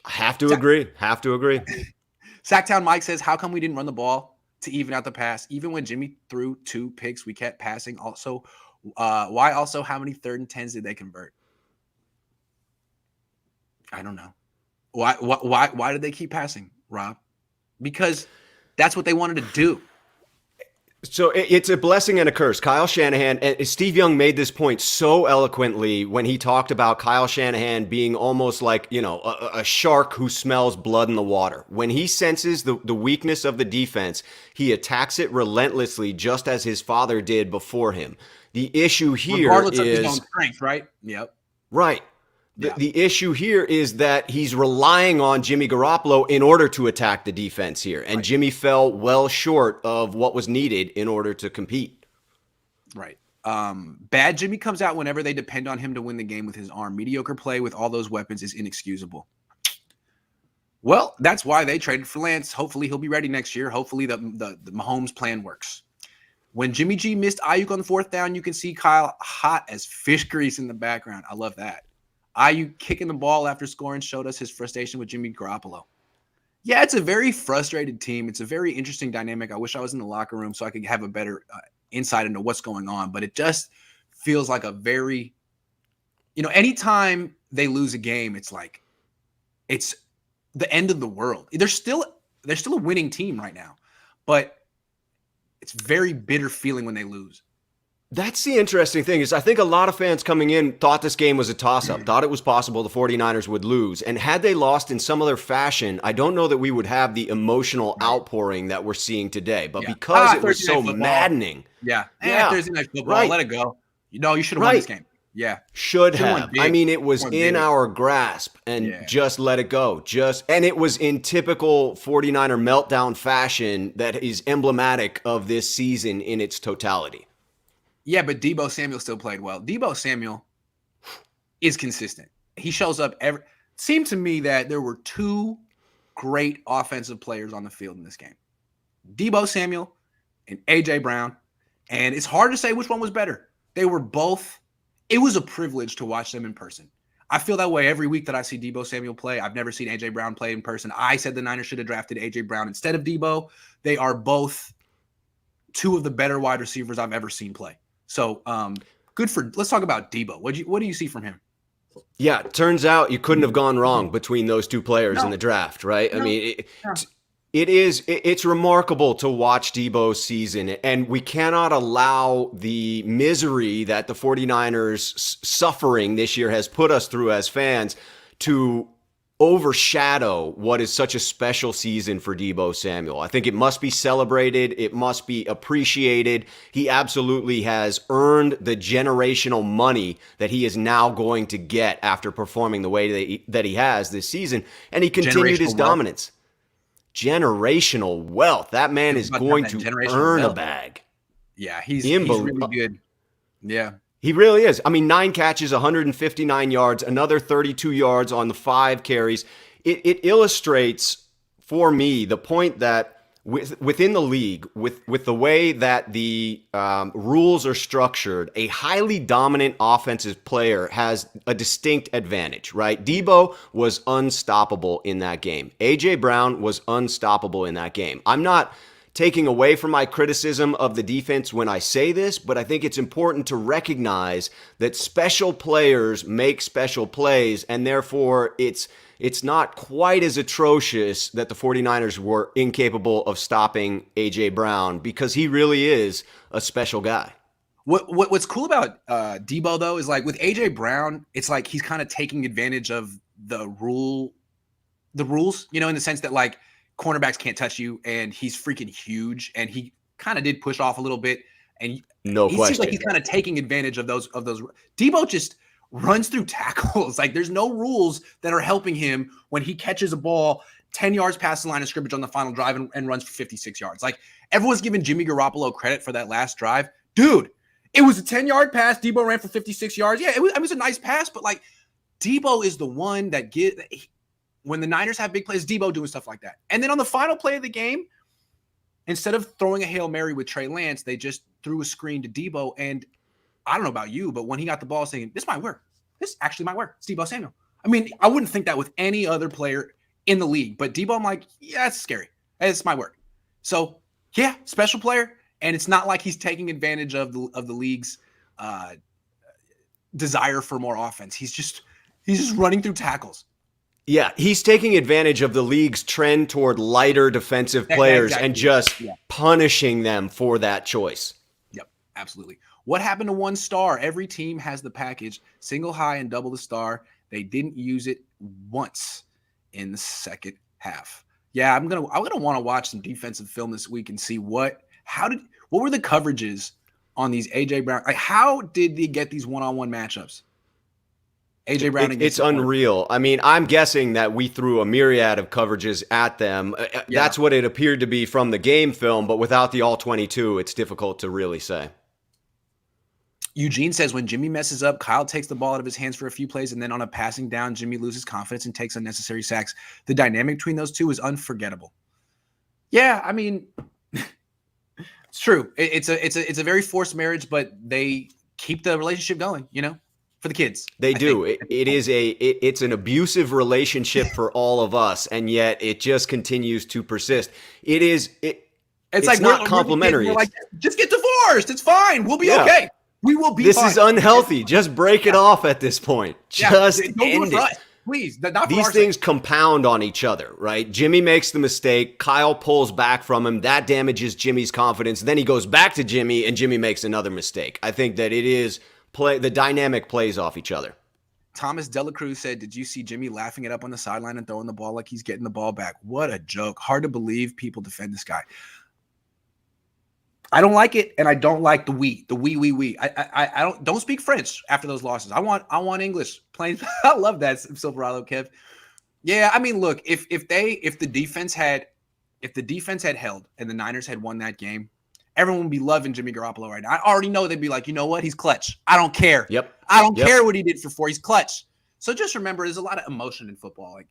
I have to agree. Sacktown Mike says, how come we didn't run the ball to even out the pass? Even when Jimmy threw 2 picks, we kept passing. Also, why also how many 3rd and 10s did they convert? I don't know. Why did they keep passing, Rob? Because that's what they wanted to do. So it's a blessing and a curse. Kyle Shanahan, and Steve Young made this point so eloquently when he talked about Kyle Shanahan being almost like, a shark who smells blood in the water. When he senses the weakness of the defense, he attacks it relentlessly, just as his father did before him. The issue here regardless of his own strength, right? Yep. Right. The issue here is that he's relying on Jimmy Garoppolo in order to attack the defense here. And Jimmy fell well short of what was needed in order to compete. Right. Bad Jimmy comes out whenever they depend on him to win the game with his arm. Mediocre play with all those weapons is inexcusable. Well, that's why they traded for Lance. Hopefully he'll be ready next year. Hopefully the Mahomes plan works. When Jimmy G missed Ayuk on the 4th down, you can see Kyle hot as fish grease in the background. I love that. Ayuk kicking the ball after scoring showed us his frustration with Jimmy Garoppolo. Yeah, it's a very frustrated team. It's a very interesting dynamic. I wish I was in the locker room so I could have a better insight into what's going on. But it just feels like a very, anytime they lose a game, it's like it's the end of the world. They're still a winning team right now, but it's very bitter feeling when they lose. That's the interesting thing is I think a lot of fans coming in thought this game was a toss-up, thought it was possible the 49ers would lose. And had they lost in some other fashion, I don't know that we would have the emotional outpouring that we're seeing today. But because it was so maddening. Thursday night football, let it go. You should have won this game. Yeah. Should have. I mean, it was in our grasp and just let it go. And it was in typical 49er meltdown fashion that is emblematic of this season in its totality. Yeah, but Deebo Samuel still played well. Deebo Samuel is consistent. He shows up every. Seemed to me that there were 2 great offensive players on the field in this game. Deebo Samuel and A.J. Brown. And it's hard to say which one was better. They were both. It was a privilege to watch them in person. I feel that way every week that I see Deebo Samuel play. I've never seen A.J. Brown play in person. I said the Niners should have drafted A.J. Brown instead of Deebo. They are both 2 of the better wide receivers I've ever seen play. So let's talk about Deebo. What do you see from him? Yeah, it turns out you couldn't have gone wrong between those 2 players in the draft, right? I mean, it's remarkable to watch Deebo's season, and we cannot allow the misery that the 49ers suffering this year has put us through as fans to overshadow what is such a special season for Deebo Samuel. I think it must be celebrated. It must be appreciated. He absolutely has earned the generational money that he is now going to get after performing the way that he has this season. And he continued his dominance. Generational wealth. That man is going to earn a bag. Yeah, he's really good. Yeah. He really is. I mean, 9 catches, 159 yards, another 32 yards on the 5 carries. It illustrates for me the point that within the league, with the way that the rules are structured, a highly dominant offensive player has a distinct advantage, right? Deebo was unstoppable in that game. A.J. Brown was unstoppable in that game. I'm not taking away from my criticism of the defense when I say this, but I think it's important to recognize that special players make special plays, and therefore it's not quite as atrocious that the 49ers were incapable of stopping A.J. Brown, because he really is a special guy. What's cool about Deebo, though, is like with A.J. Brown, it's like he's kind of taking advantage of the rules, in the sense that like cornerbacks can't touch you, and he's freaking huge, and he kind of did push off a little bit, and no he question. seems like he's kind of taking advantage of those. Deebo just runs through tackles. Like there's no rules that are helping him when he catches a ball 10 yards past the line of scrimmage on the final drive and runs for 56 yards. Like everyone's giving Jimmy Garoppolo credit for that last drive. Dude, it was a 10-yard pass. Deebo ran for 56 yards. Yeah, it was a nice pass, but like Deebo is the one that when the Niners have big plays, Deebo doing stuff like that. And then on the final play of the game, instead of throwing a Hail Mary with Trey Lance, they just threw a screen to Deebo. And I don't know about you, but when he got the ball saying, this might work. This actually might work. It's Deebo Samuel. I mean, I wouldn't think that with any other player in the league. But Deebo, I'm like, yeah, that's scary. This might work. So, yeah, special player. And it's not like he's taking advantage of the league's desire for more offense. He's just running through tackles. Yeah, he's taking advantage of the league's trend toward lighter defensive players and just punishing them for that choice. Yep, absolutely. What happened to one star? Every team has the package, single high and double the star. They didn't use it once in the second half. Yeah, I'm gonna want to watch some defensive film this week and see what were the coverages on these AJ Brown? Like, how did they get these one-on-one matchups? AJ Brown. It's unreal. I mean, I'm guessing that we threw a myriad of coverages at them. That's what it appeared to be from the game film, but without the all 22, it's difficult to really say. Eugene says when Jimmy messes up, Kyle takes the ball out of his hands for a few plays, and then on a passing down, Jimmy loses confidence and takes unnecessary sacks. The dynamic between those two is unforgettable. Yeah, I mean, it's true. It's a very forced marriage, but they keep the relationship going, for the kids. They do. It's an abusive relationship for all of us, and yet it just continues to persist. It's like not complimentary. We're like, just get divorced. It's fine. We'll be okay. We will be This fine. is unhealthy. Just break it off at this point. Just end it. Please. These things compound on each other, right? Jimmy makes the mistake. Kyle pulls back from him. That damages Jimmy's confidence. Then he goes back to Jimmy, and Jimmy makes another mistake. I think that it is the dynamic plays off each other. Thomas Delacruz said, did you see Jimmy laughing it up on the sideline and throwing the ball like he's getting the ball back? What a joke. Hard to believe people defend this guy. I don't like it, and I don't like the we. I don't speak French after those losses. I want English. Plain. I love that, Silverado Kev. Yeah, I mean, look, if the defense had held and the Niners had won that game, everyone would be loving Jimmy Garoppolo right now. I already know they'd be like, you know what? He's clutch. I don't care. Yep. I don't care what he did for 4. He's clutch. So just remember, there's a lot of emotion in football. Like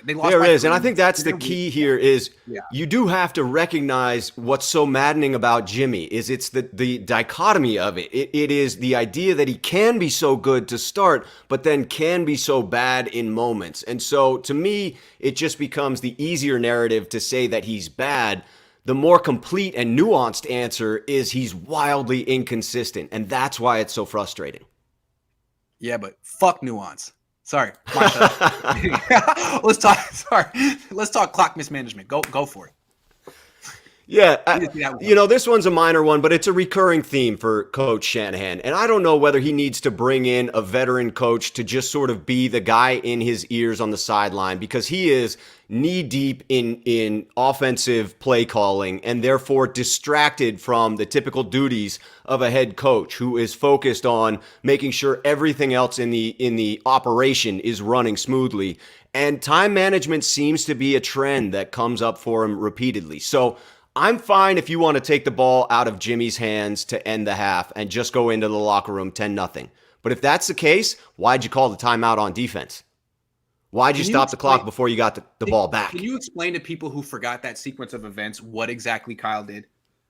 they lost. There is, and I think that's the key here is you do have to recognize what's so maddening about Jimmy is it's the dichotomy of it. It is the idea that he can be so good to start, but then can be so bad in moments. And so to me, it just becomes the easier narrative to say that he's bad. The more complete and nuanced answer is he's wildly inconsistent, and that's why it's so frustrating. Yeah, but fuck nuance. Sorry. Let's talk clock mismanagement. Go for it. Yeah, this one's a minor one, but it's a recurring theme for Coach Shanahan. And I don't know whether he needs to bring in a veteran coach to just sort of be the guy in his ears on the sideline, because he is knee-deep in offensive play calling and therefore distracted from the typical duties of a head coach who is focused on making sure everything else in the operation is running smoothly. And time management seems to be a trend that comes up for him repeatedly. So I'm fine if you want to take the ball out of Jimmy's hands to end the half and just go into the locker room 10-0. But if that's the case, why'd you call the timeout on defense? Why'd you stop the clock before you got the ball back? Can you explain to people who forgot that sequence of events what exactly Kyle did?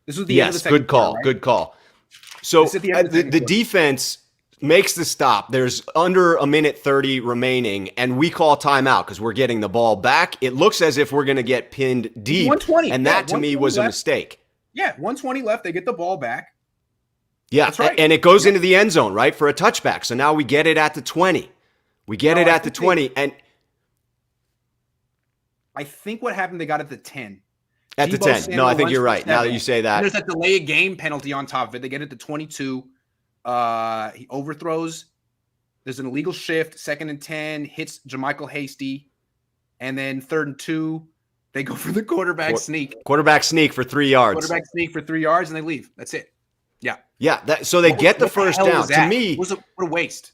This was the end of the second good call. quarter, right? Good call. So the defense makes the stop. There's under a minute 30 remaining, and we call timeout because we're getting the ball back. It looks as if we're going to get pinned deep, 120, and that to me was a mistake. Yeah, 120 left. They get the ball back. Yeah, that's right. And it goes into the end zone, right, for a touchback. So now we get it at the 20. We get it at the 20, and I think what happened, they got it at the 10. At the 10. No, I think you're right. Now that you say that. And there's that delay of game penalty on top of it. They get it to 22. He overthrows There's an illegal shift, 2nd and 10, hits Jermichael Hasty, and then 3rd and 2, they go for the quarterback sneak. Quarterback sneak for 3 yards. Quarterback sneak for 3 yards, and they leave. That's it. Yeah. Yeah. So they get the first down. To me, what a waste.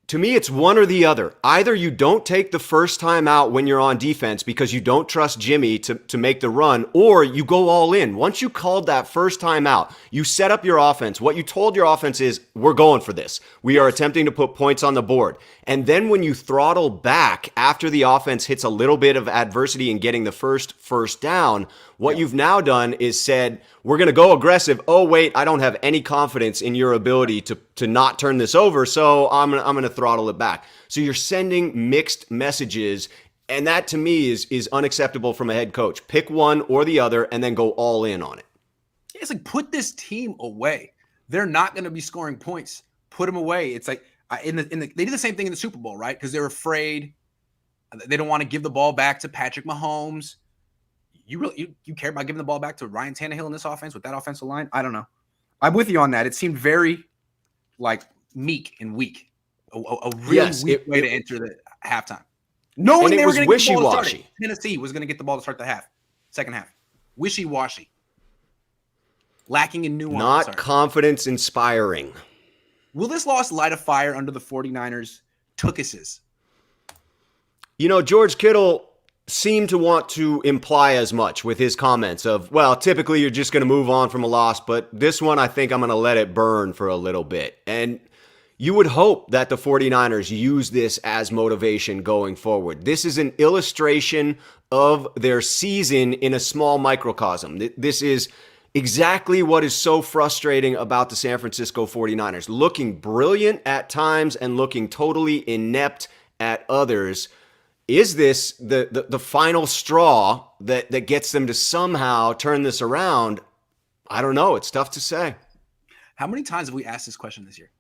To me, it's one or the other. Either you don't take the first time out when you're on defense because you don't trust Jimmy to make the run, or you go all in. Once you called that first time out, you set up your offense. What you told your offense is, we're going for this. We are attempting to put points on the board. And then when you throttle back after the offense hits a little bit of adversity in getting the first down, what you've now done is said, we're going to go aggressive. Oh, wait, I don't have any confidence in your ability to not turn this over, so I'm going to throttle it back. So you're sending mixed messages, and that to me is unacceptable from a head coach. Pick one or the other and then go all in on it. It's like, put this team away. They're not going to be scoring points. Put them away. It's like they did the same thing in the Super Bowl, right? Because they're afraid. They don't want to give the ball back to Patrick Mahomes. You care about giving the ball back to Ryan Tannehill in this offense with that offensive line? I don't know. I'm with you on that. It seemed very meek and weak. A really weak way to enter the halftime. Knowing they were going to get the ball to start. Tennessee was going to get the ball to start the second half. Wishy-washy. Lacking in nuance. Not confidence inspiring. Will this loss light a fire under the 49ers' Tookuses? George Kittle seemed to want to imply as much with his comments of, well, typically you're just going to move on from a loss, but this one I think I'm going to let it burn for a little bit. And you would hope that the 49ers use this as motivation going forward. This is an illustration of their season in a small microcosm. This is exactly what is so frustrating about the San Francisco 49ers. Looking brilliant at times and looking totally inept at others. Is this the final straw that gets them to somehow turn this around? I don't know. It's tough to say. How many times have we asked this question this year?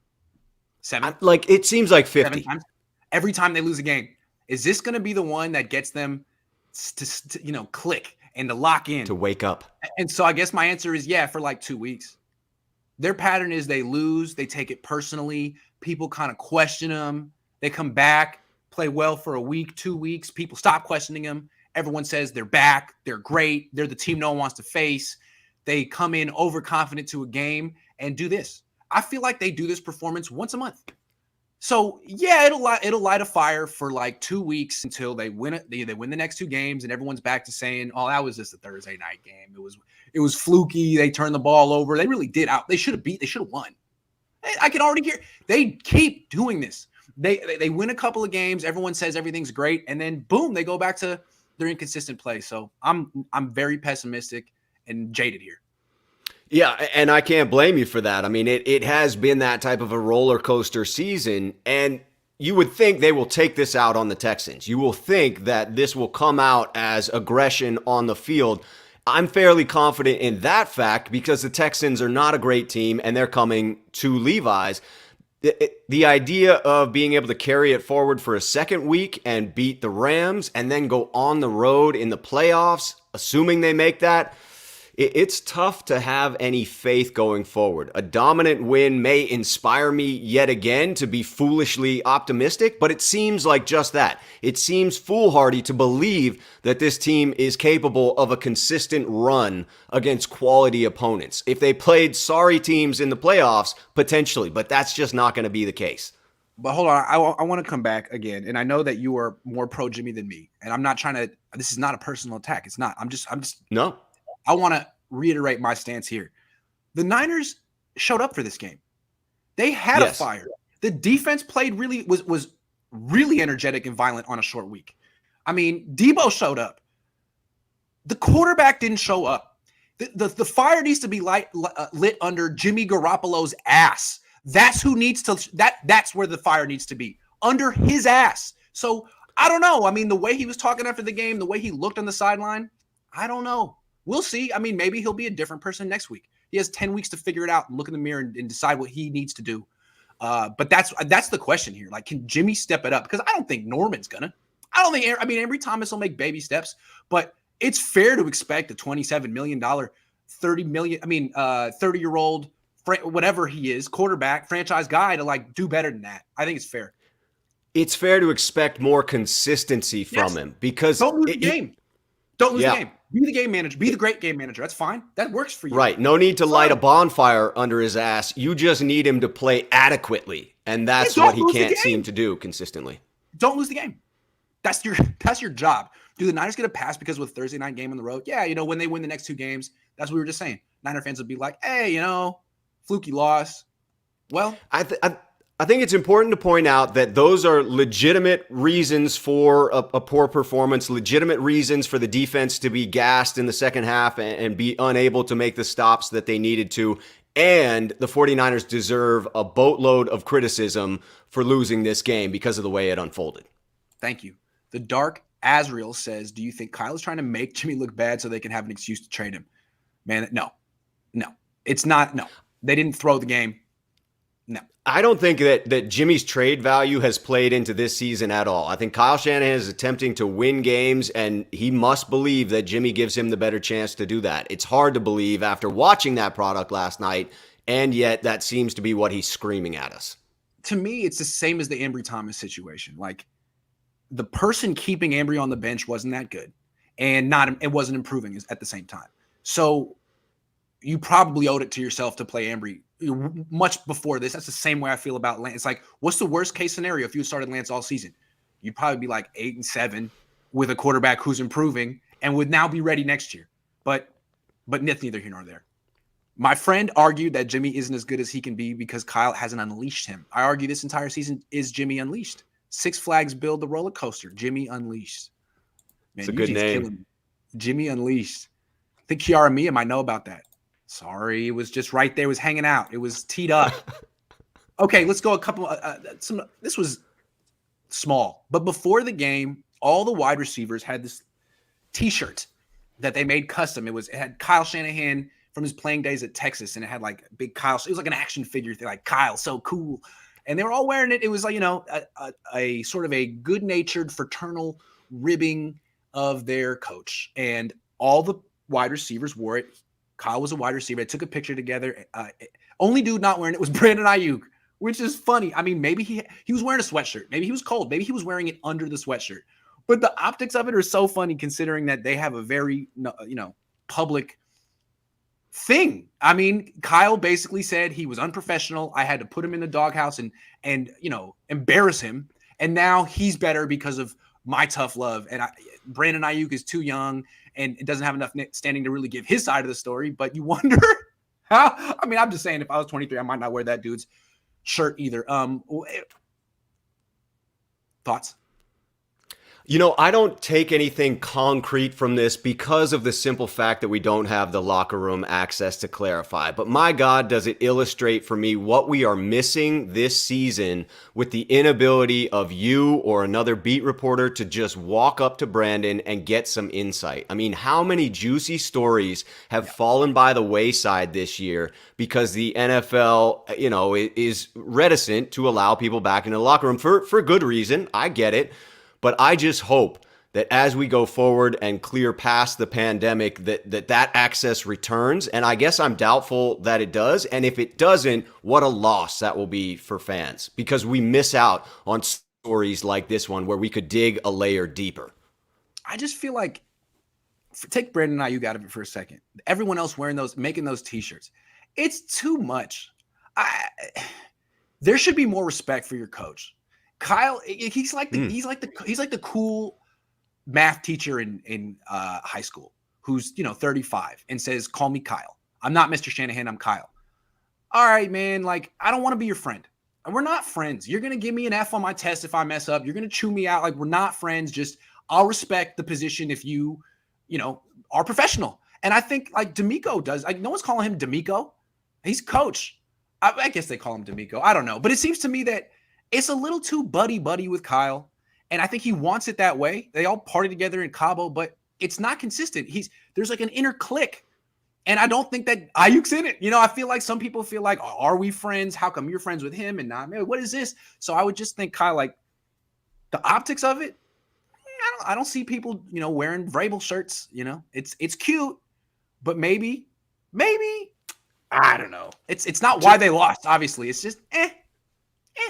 7? It seems like 50. 7 times? Every time they lose a game. Is this going to be the one that gets them to click and to lock in? To wake up. And so I guess my answer is yeah, for 2 weeks. Their pattern is they lose. They take it personally. People kind of question them. They come back. Play well for a week, 2 weeks. People stop questioning them. Everyone says they're back. They're great. They're the team no one wants to face. They come in overconfident to a game and do this. I feel like they do this performance once a month. So yeah, it'll light a fire for 2 weeks until they win it. They win the next 2 games and everyone's back to saying, "Oh, that was just a Thursday night game. It was fluky. They turned the ball over. They really did out. They should have won." I can already hear they keep doing this. They win a couple of games. Everyone says everything's great, and then boom, they go back to their inconsistent play. So I'm very pessimistic and jaded here. Yeah, and I can't blame you for that. I mean, it has been that type of a roller coaster season, and you would think they will take this out on the Texans. You will think that this will come out as aggression on the field. I'm fairly confident in that fact because the Texans are not a great team, and they're coming to Levi's. The idea of being able to carry it forward for a second week and beat the Rams and then go on the road in the playoffs, assuming they make that, it's tough to have any faith going forward. A dominant win may inspire me yet again to be foolishly optimistic, but it seems like just that. It seems foolhardy to believe that this team is capable of a consistent run against quality opponents. If they played sorry teams in the playoffs, potentially, but that's just not going to be the case. But hold on, I want to come back again, and I know that you are more pro Jimmy than me, and I'm not trying to. This is not a personal attack. It's not. I'm just. No. I want to reiterate my stance here. The Niners showed up for this game. They had a fire. The defense played was really energetic and violent on a short week. I mean, Deebo showed up. The quarterback didn't show up. The fire needs to be lit under Jimmy Garoppolo's ass. That's who needs to that's where the fire needs to be, under his ass. So I don't know. I mean, the way he was talking after the game, the way he looked on the sideline, I don't know. We'll see. I mean, maybe he'll be a different person next week. He has 10 weeks to figure it out and look in the mirror and decide what he needs to do. But that's the question here. Can Jimmy step it up? Because I don't think Norman's gonna. Ambry Thomas will make baby steps, but it's fair to expect a $27 million, 30-year-old whatever he is, quarterback, franchise guy, to like do better than that. I think it's fair. It's fair to expect more consistency from him because don't lose the game. Don't lose the yeah. game. Be the game manager. Be the great game manager. That's fine. That works for you. Right. No need to It's light a fine. bonfire under his ass. You just need him to play adequately. And that's what he can't seem to do consistently. Don't lose the game. That's your job. Do the Niners get a pass because with Thursday night game on the road? Yeah, when they win the next two games, that's what we were just saying. Niner fans would be like, hey, fluky loss. Well, I think it's important to point out that those are legitimate reasons for a poor performance, legitimate reasons for the defense to be gassed in the second half and be unable to make the stops that they needed to. And the 49ers deserve a boatload of criticism for losing this game because of the way it unfolded. Thank you. The Dark Azrael says, do you think Kyle is trying to make Jimmy look bad so they can have an excuse to trade him? Man, no. It's not. No. They didn't throw the game. No. I don't think that Jimmy's trade value has played into this season at all. I think Kyle Shanahan is attempting to win games, and he must believe that Jimmy gives him the better chance to do that. It's hard to believe after watching that product last night, and yet that seems to be what he's screaming at us. To me, it's the same as the Ambry Thomas situation. Like, the person keeping Ambry on the bench wasn't that good, and it wasn't improving at the same time. So you probably owed it to yourself to play Ambry much before this. That's the same way I feel about Lance. It's like, what's the worst case scenario if you started Lance all season? You'd probably be like 8-7 with a quarterback who's improving and would now be ready next year. But that's neither here nor there. My friend argued that Jimmy isn't as good as he can be because Kyle hasn't unleashed him. I argue this entire season is Jimmy unleashed. Six Flags build the roller coaster. Jimmy unleashed. Man, it's a good name. Jimmy unleashed. I think Kiara Mia might know about that. Sorry, it was just right there. It was hanging out. It was teed up. Okay, let's go a couple. This was small, but before the game, all the wide receivers had this T-shirt that they made custom. It had Kyle Shanahan from his playing days at Texas, and it had like big Kyle. It was like an action figure thing, like Kyle, so cool, and they were all wearing it. It was like a sort of a good-natured fraternal ribbing of their coach, and all the wide receivers wore it. Kyle was a wide receiver. I took a picture together. Only dude not wearing it was Brandon Ayuk, which is funny. I mean, maybe he was wearing a sweatshirt. Maybe he was cold. Maybe he was wearing it under the sweatshirt. But the optics of it are so funny considering that they have a very, public thing. I mean, Kyle basically said he was unprofessional. I had to put him in the doghouse and embarrass him. And now he's better because of my tough love. And Brandon Ayuk is too young and it doesn't have enough standing to really give his side of the story. But you wonder how. I mean, I'm just saying, if I was 23, I might not wear that dude's shirt either. Thoughts? I don't take anything concrete from this because of the simple fact that we don't have the locker room access to clarify. But my God, does it illustrate for me what we are missing this season with the inability of you or another beat reporter to just walk up to Brandon and get some insight. I mean, how many juicy stories have fallen by the wayside this year because the NFL, is reticent to allow people back into the locker room for good reason. I get it. But I just hope that as we go forward and clear past the pandemic, that access returns. And I guess I'm doubtful that it does. And if it doesn't, what a loss that will be for fans, because we miss out on stories like this one where we could dig a layer deeper. I just feel like, take Brandon Ayuk out of it for a second. Everyone else making those T-shirts. It's too much. There should be more respect for your coach. Kyle, he's like the cool math teacher in high school who's 35 and says, "Call me Kyle. I'm not Mr. Shanahan. I'm Kyle." All right, man. Like, I don't want to be your friend. And we're not friends. You're gonna give me an F on my test if I mess up. You're gonna chew me out. Like, we're not friends. Just I'll respect the position if you are professional. And I think like Damico does. Like, no one's calling him Damico. He's coach. I guess they call him Damico. I don't know, but it seems to me that it's a little too buddy-buddy with Kyle, and I think he wants it that way. They all party together in Cabo, but it's not consistent. There's like an inner clique, and I don't think that Ayuk's in it. I feel like some people feel like, are we friends? How come you're friends with him and not me? What is this? So I would just think Kyle, like, the optics of it, I don't see people, wearing Vrabel shirts. It's cute, but maybe, I don't know. It's not why they lost, obviously. It's just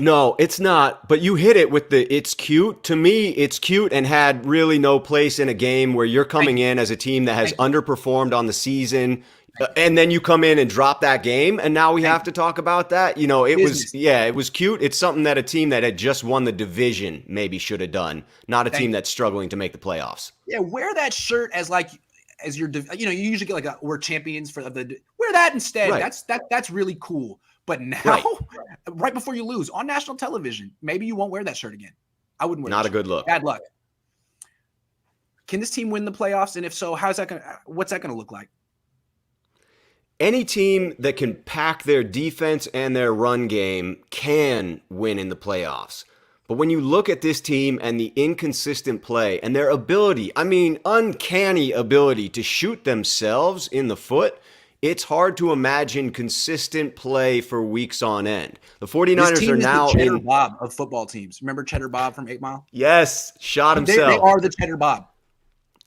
No, it's not. But you hit it with it's cute. To me, it's cute and had really no place in a game where you're coming in as a team that has underperformed on the season. And then you come in and drop that game. And now we have to talk about that. You know, it was cute. It's something that a team that had just won the division maybe should have done, not a team that's struggling to make the playoffs. Yeah, wear that shirt as your, you usually get we're champions for wear that instead. Right. That's really cool. But now, right before you lose on national television, maybe you won't wear that shirt again. I wouldn't wear Not that a good look. Bad luck. Can this team win the playoffs? And if so, what's that going to look like? Any team that can pack their defense and their run game can win in the playoffs. But when you look at this team and the inconsistent play and their ability, uncanny ability to shoot themselves in the foot, it's hard to imagine consistent play for weeks on end. The 49ers are now the Cheddar Bob of football teams. Remember Cheddar Bob from 8 Mile? Yes, shot himself. They are the Cheddar Bob.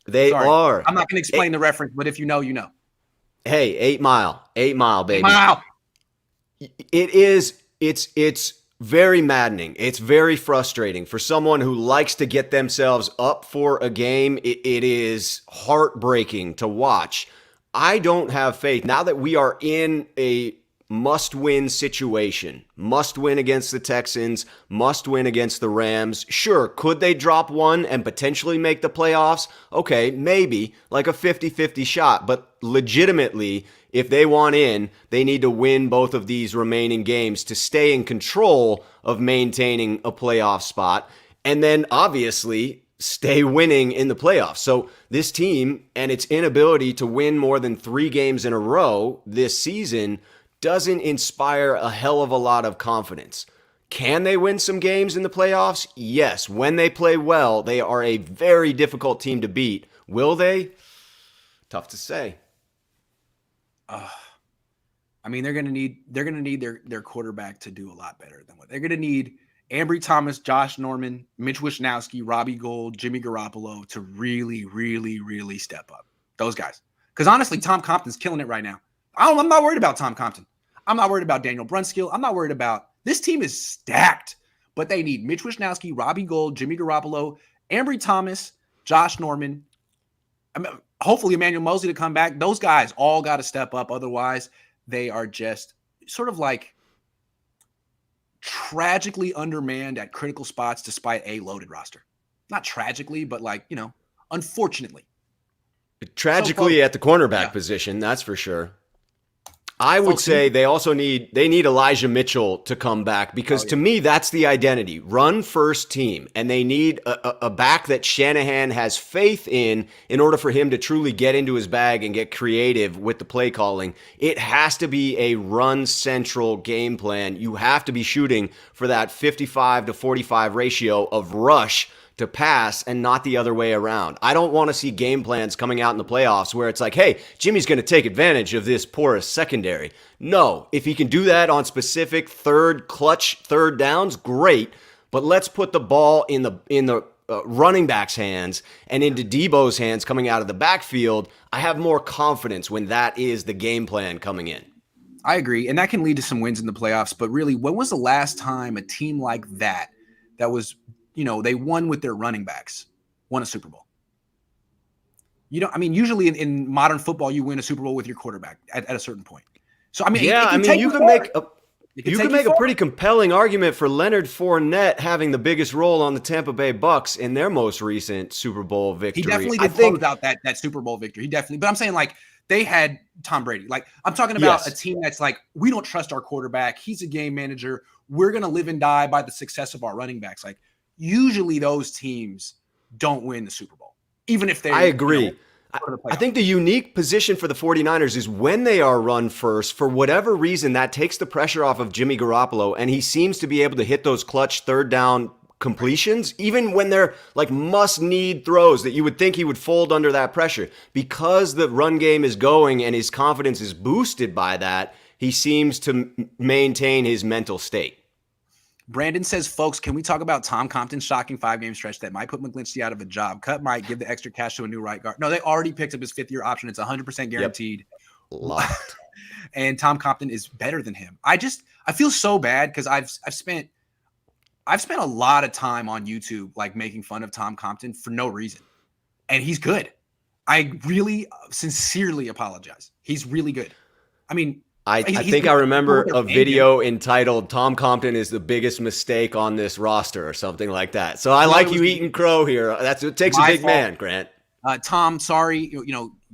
They are. I'm not going to explain the reference, but if you know, you know. Hey, 8 Mile, baby. 8 Mile. It's very maddening. It's very frustrating for someone who likes to get themselves up for a game. It is heartbreaking to watch. I don't have faith now that we are in a must-win situation. Must win against the Texans, must win against the Rams. Sure, could they drop one and potentially make the playoffs? Okay, maybe, like a 50-50 shot. But legitimately, if they want in, they need to win both of these remaining games to stay in control of maintaining a playoff spot. And then, obviously, stay winning in the playoffs. So this team and its inability to win more than 3 games in a row this season doesn't inspire a hell of a lot of confidence. Can they win some games in the playoffs? Yes. When they play well, they are a very difficult team to beat. Will they? Tough to say. They're going to need their quarterback to do a lot better than what they're going to need. Ambry Thomas, Josh Norman, Mitch Wishnowsky, Robbie Gould, Jimmy Garoppolo to really, really, really step up. Those guys. Because honestly, Tom Compton's killing it right now. I'm not worried about Tom Compton. I'm not worried about Daniel Brunskill. I'm not worried about – this team is stacked. But they need Mitch Wishnowsky, Robbie Gould, Jimmy Garoppolo, Ambry Thomas, Josh Norman, hopefully Emmanuel Mosley to come back. Those guys all got to step up. Otherwise, they are just sort of like – tragically undermanned at critical spots despite a loaded roster. Not tragically, but unfortunately. Tragically at the cornerback position, that's for sure. I would say they also need Elijah Mitchell to come back because to me, that's the identity. Run first team. And they need a back that Shanahan has faith in order for him to truly get into his bag and get creative with the play calling. It has to be a run central game plan. You have to be shooting for that 55 to 45 ratio of rush to pass and not the other way around. I don't want to see game plans coming out in the playoffs where it's like, hey, Jimmy's going to take advantage of this porous secondary. No, if he can do that on specific clutch third downs, great. But let's put the ball in the running back's hands and into Deebo's hands coming out of the backfield. I have more confidence when that is the game plan coming in. I agree. And that can lead to some wins in the playoffs. But really, when was the last time a team like that was they won with their running backs, won a Super Bowl? Usually in modern football, you win a Super Bowl with your quarterback at a certain point. So, you could make a pretty compelling argument for Leonard Fournette having the biggest role on the Tampa Bay Bucks in their most recent Super Bowl victory. He definitely did close out that Super Bowl victory. He definitely, but I'm saying they had Tom Brady. I'm talking about a team that's we don't trust our quarterback. He's a game manager. We're going to live and die by the success of our running backs. Usually those teams don't win the Super Bowl, even if they. I agree. I think the unique position for the 49ers is when they are run first, for whatever reason, that takes the pressure off of Jimmy Garoppolo, and he seems to be able to hit those clutch third down completions, even when they're must-need throws that you would think he would fold under that pressure. Because the run game is going and his confidence is boosted by that, he seems to maintain his mental state. Brandon says, folks, can we talk about Tom Compton's shocking 5-game stretch that might put McGlinchey out of a job? Cut might give the extra cash to a new right guard. No, they already picked up his 5th-year option. It's 100% guaranteed. Yep. Locked. and Tom Compton is better than him. I feel so bad because I've spent a lot of time on YouTube like making fun of Tom Compton for no reason, and he's good. I really sincerely apologize. He's really good. I mean, I think I remember a video entitled "Tom Compton is the biggest mistake on this roster" or something like that. So I like you eating crow here. It takes a big man, Grant. Tom, sorry.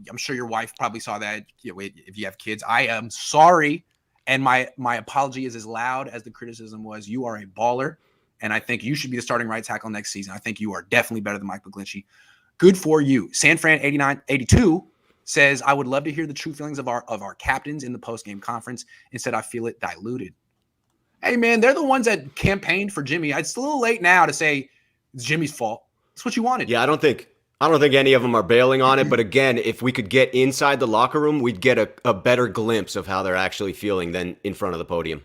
I'm sure your wife probably saw that. If you have kids, I am sorry, and my apology is as loud as the criticism was. You are a baller, and I think you should be the starting right tackle next season. I think you are definitely better than Mike McGlinchey. Good for you. San Fran 8982 says, I would love to hear the true feelings of our captains in the post-game conference. Instead, I feel it diluted. Hey, man, they're the ones that campaigned for Jimmy. It's a little late now to say it's Jimmy's fault. It's what you wanted. Yeah, I don't think any of them are bailing on it. But again, if we could get inside the locker room, we'd get a better glimpse of how they're actually feeling than in front of the podium.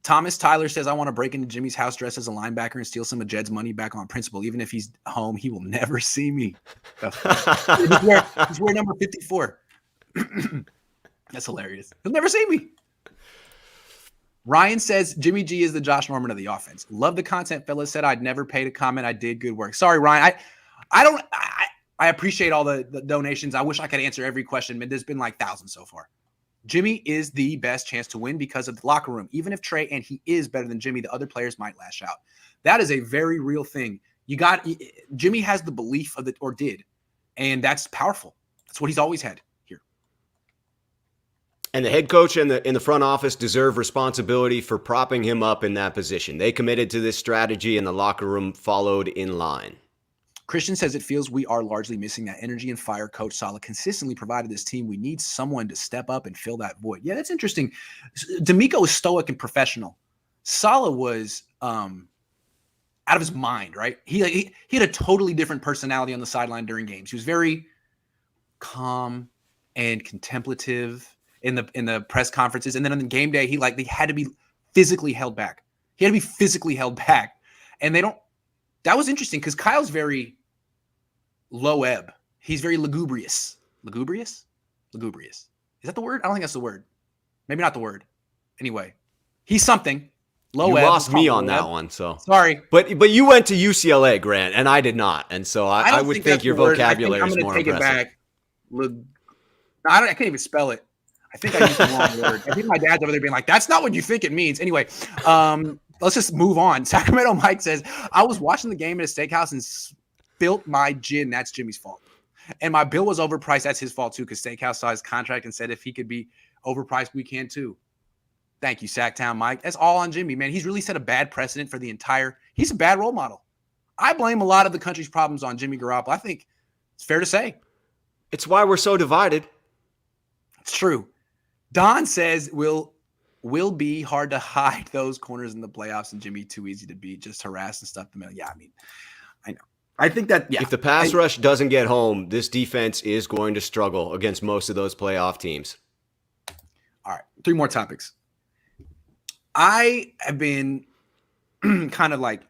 Thomas Tyler says, I want to break into Jimmy's house dressed as a linebacker and steal some of Jed's money back on principle. Even if he's home, he will never see me. He's wearing number 54. That's hilarious. He'll never see me. Ryan says, Jimmy G is the Josh Norman of the offense. Love the content, fellas. Said I'd never pay to comment. I did good work. Sorry, Ryan. I appreciate all the donations. I wish I could answer every question, but there's been like thousands so far. Jimmy is the best chance to win because of the locker room. Even if Trey and he is better than Jimmy, the other players might lash out. That is a very real thing. Jimmy has the belief of it, or did, and that's powerful. That's what he's always had here. And the head coach and in the front office deserve responsibility for propping him up in that position. They committed to this strategy, and the locker room followed in line. Christian says it feels we are largely missing that energy and fire Coach Saleh consistently provided this team. We need someone to step up and fill that void. Yeah, that's interesting. Damico was stoic and professional. Saleh was out of his mind, right? He had a totally different personality on the sideline during games. He was very calm and contemplative in the press conferences. And then on the game day, he had to be physically held back. He had to be physically held back. And that was interesting because Kyle's very low ebb. He's very lugubrious. Lugubrious? Lugubrious. Is that the word? I don't think that's the word. Maybe not the word. Anyway, he's something. Low ebb. You lost me on that one, so. Sorry. But you went to UCLA, Grant, and I did not. And so I would think your vocabulary is more impressive. I'm going to take it back. I can't even spell it. I think I used the wrong word. I think my dad's over there being like, that's not what you think it means. Anyway, let's just move on. Sacramento Mike says, I was watching the game at a steakhouse and spilt my gin. That's Jimmy's fault. And my bill was overpriced. That's his fault, too, because Steakhouse saw his contract and said if he could be overpriced, we can, too. Thank you, Sacktown Mike. That's all on Jimmy, man. He's really set a bad precedent for he's a bad role model. I blame a lot of the country's problems on Jimmy Garoppolo. I think it's fair to say. It's why we're so divided. It's true. Don says, will be hard to hide those corners in the playoffs, and Jimmy too easy to beat, just harass and stuff. Yeah, I mean, I know. I think that, yeah. If the pass rush doesn't get home, this defense is going to struggle against most of those playoff teams. All right, 3 more topics. I have been kind of like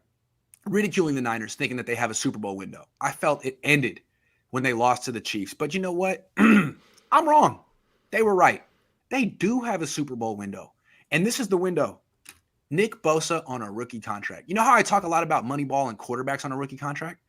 ridiculing the Niners, thinking that they have a Super Bowl window. I felt it ended when they lost to the Chiefs. But you know what? I'm wrong. They were right. They do have a Super Bowl window. And this is the window. Nick Bosa on a rookie contract. You know how I talk a lot about Moneyball and quarterbacks on a rookie contract?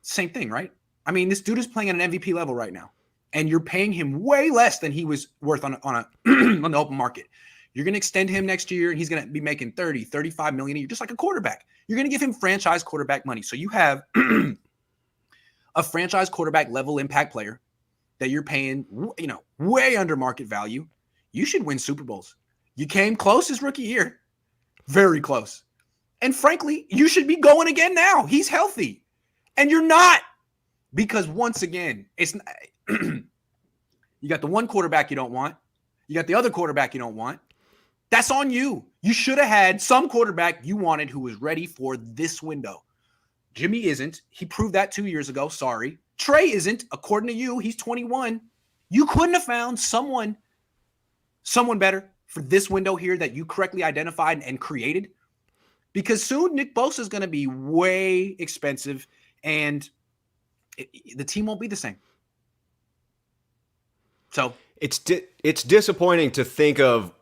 Same thing, right? I mean, this dude is playing at an MVP level right now. And you're paying him way less than he was worth on on the open market. You're going to extend him next year, and he's going to be making $30, $35 million a year, just like a quarterback. You're going to give him franchise quarterback money. So you have a franchise quarterback level impact player that you're paying, way under market value. You should win Super Bowls. You came close his rookie year. Very close. And frankly, you should be going again now. He's healthy. And you're not. Because once again, it's you got the one quarterback you don't want. You got the other quarterback you don't want. That's on you. You should have had some quarterback you wanted who was ready for this window. Jimmy isn't. He proved that 2 years ago. Sorry. Trey isn't. According to you, he's 21. You couldn't have found someone better for this window here that you correctly identified and created. Because soon Nick Bosa is going to be way expensive and the team won't be the same. So It's disappointing to think of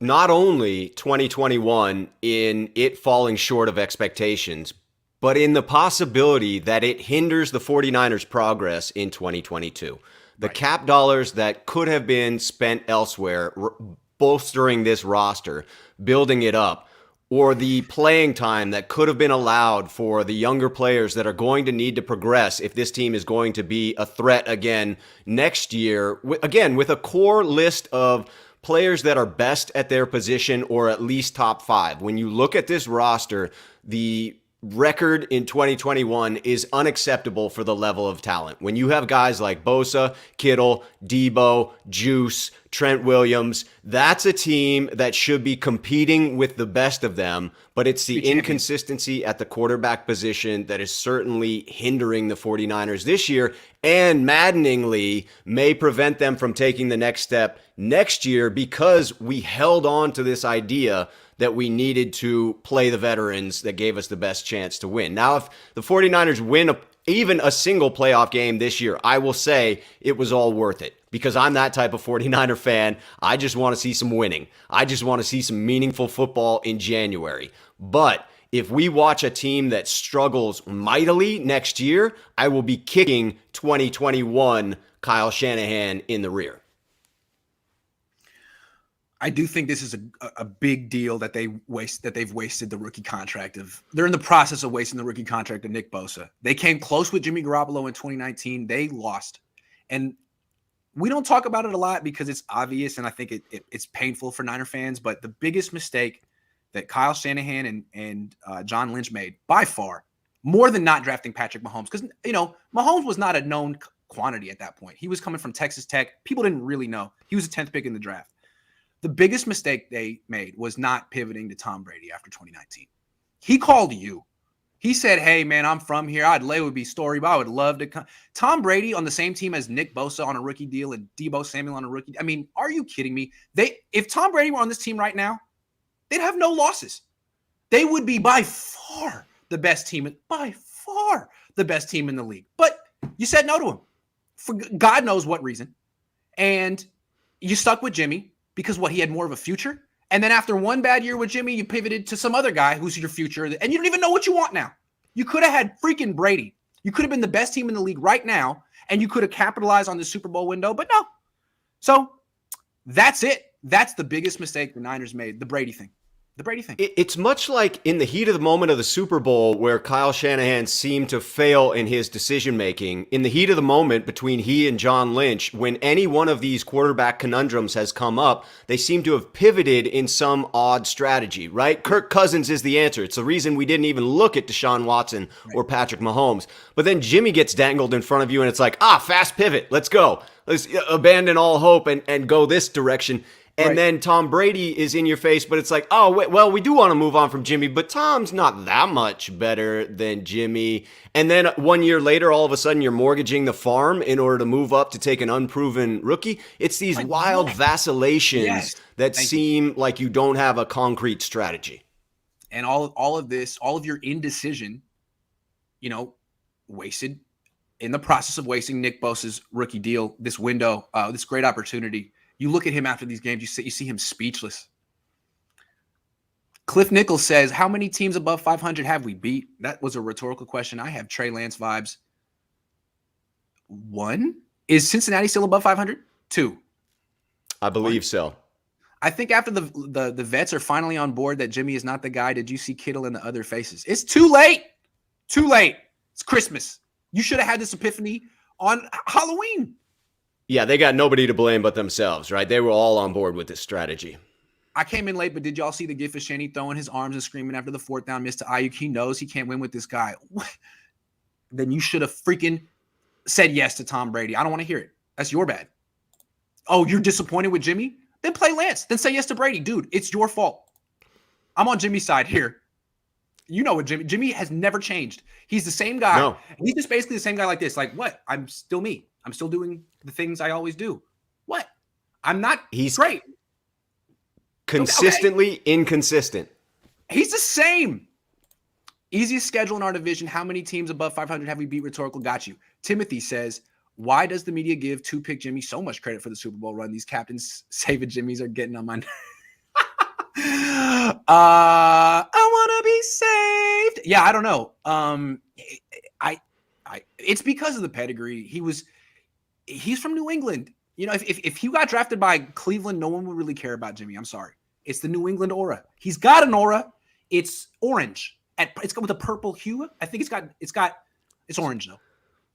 not only 2021 in it falling short of expectations, but in the possibility that it hinders the 49ers' progress in 2022. The Right. cap dollars that could have been spent elsewhere, bolstering this roster, building it up, or the playing time that could have been allowed for the younger players that are going to need to progress if this team is going to be a threat again next year. Again, with a core list of players that are best at their position or at least top five. When you look at this roster, the record in 2021 is unacceptable for the level of talent. When you have guys like Bosa, Kittle, Deebo, Juice, Trent Williams, that's a team that should be competing with the best of them, but it's the inconsistency at the quarterback position that is certainly hindering the 49ers this year and maddeningly may prevent them from taking the next step next year because we held on to this idea that we needed to play the veterans that gave us the best chance to win. Now, if the 49ers win even a single playoff game this year, I will say it was all worth it because I'm that type of 49er fan. I just want to see some winning. I just want to see some meaningful football in January. But if we watch a team that struggles mightily next year, I will be kicking 2021 Kyle Shanahan in the rear. I do think this is a big deal that they've wasted the rookie contract of. They're in the process of wasting the rookie contract of Nick Bosa. They came close with Jimmy Garoppolo in 2019. They lost, and we don't talk about it a lot because it's obvious, and I think it's painful for Niner fans. But the biggest mistake that Kyle Shanahan and John Lynch made by far, more than not drafting Patrick Mahomes, because Mahomes was not a known quantity at that point. He was coming from Texas Tech. People didn't really know. He was a 10th pick in the draft. The biggest mistake they made was not pivoting to Tom Brady after 2019. He called you. He said, hey, man, I'm from here. It would be story, but I would love to come. Tom Brady on the same team as Nick Bosa on a rookie deal and Deebo Samuel on a rookie. I mean, are you kidding me? If Tom Brady were on this team right now, they'd have no losses. They would be by far the best team in the league. But you said no to him for God knows what reason. And you stuck with Jimmy. Because he had more of a future. And then after one bad year with Jimmy, you pivoted to some other guy who's your future. And you don't even know what you want now. You could have had freaking Brady. You could have been the best team in the league right now. And you could have capitalized on the Super Bowl window. But no. So that's it. That's the biggest mistake the Niners made. The Brady thing. It's much like in the heat of the moment of the Super Bowl where Kyle Shanahan seemed to fail in his decision-making. In the heat of the moment between he and John Lynch, when any one of these quarterback conundrums has come up, they seem to have pivoted in some odd strategy, right? Kirk Cousins is the answer. It's the reason we didn't even look at Deshaun Watson or Patrick Mahomes. But then Jimmy gets dangled in front of you and it's like, fast pivot. Let's go. Let's abandon all hope and go this direction. And then Tom Brady is in your face, but it's like, well, we do want to move on from Jimmy, but Tom's not that much better than Jimmy. And then 1 year later, all of a sudden, you're mortgaging the farm in order to move up to take an unproven rookie. It's these wild vacillations that seem like you don't have a concrete strategy. And all of this, all of your indecision, wasted in the process of wasting Nick Bosa's rookie deal, this window, this great opportunity. You look at him after these games, you see him speechless. Cliff Nichols says, how many teams above 500 have we beat? That was a rhetorical question. I have Trey Lance vibes. 1? Is Cincinnati still above 500? 2. I believe so. I think after the vets are finally on board that Jimmy is not the guy, did you see Kittle and the other faces? It's too late. Too late. It's Christmas. You should have had this epiphany on Halloween. Yeah, they got nobody to blame but themselves, right? They were all on board with this strategy. I came in late, but did y'all see the gif of Shanny throwing his arms and screaming after the 4th down miss to Ayuk? He knows he can't win with this guy. Then you should have freaking said yes to Tom Brady. I don't want to hear it. That's your bad. Oh, you're disappointed with Jimmy? Then play Lance. Then say yes to Brady. Dude, it's your fault. I'm on Jimmy's side here. You know what Jimmy has never changed. He's the same guy. No. He's just basically the same guy like this. Like, what? I'm still me. I'm still doing the things I always do. What? I'm not. He's great. Consistently inconsistent. He's the same. Easiest schedule in our division. How many teams above 500 have we beat? Rhetorical. Got you. Timothy says, Why does the media give two-pick Jimmy so much credit for the Super Bowl run? These captains saving Jimmys are getting on my I want to be saved. Yeah, I don't know. It's because of the pedigree. He's from New England. You know, if he got drafted by Cleveland, no one would really care about Jimmy. I'm sorry. It's the New England aura. He's got an aura. It's orange. It's got with a purple hue. I think it's orange though.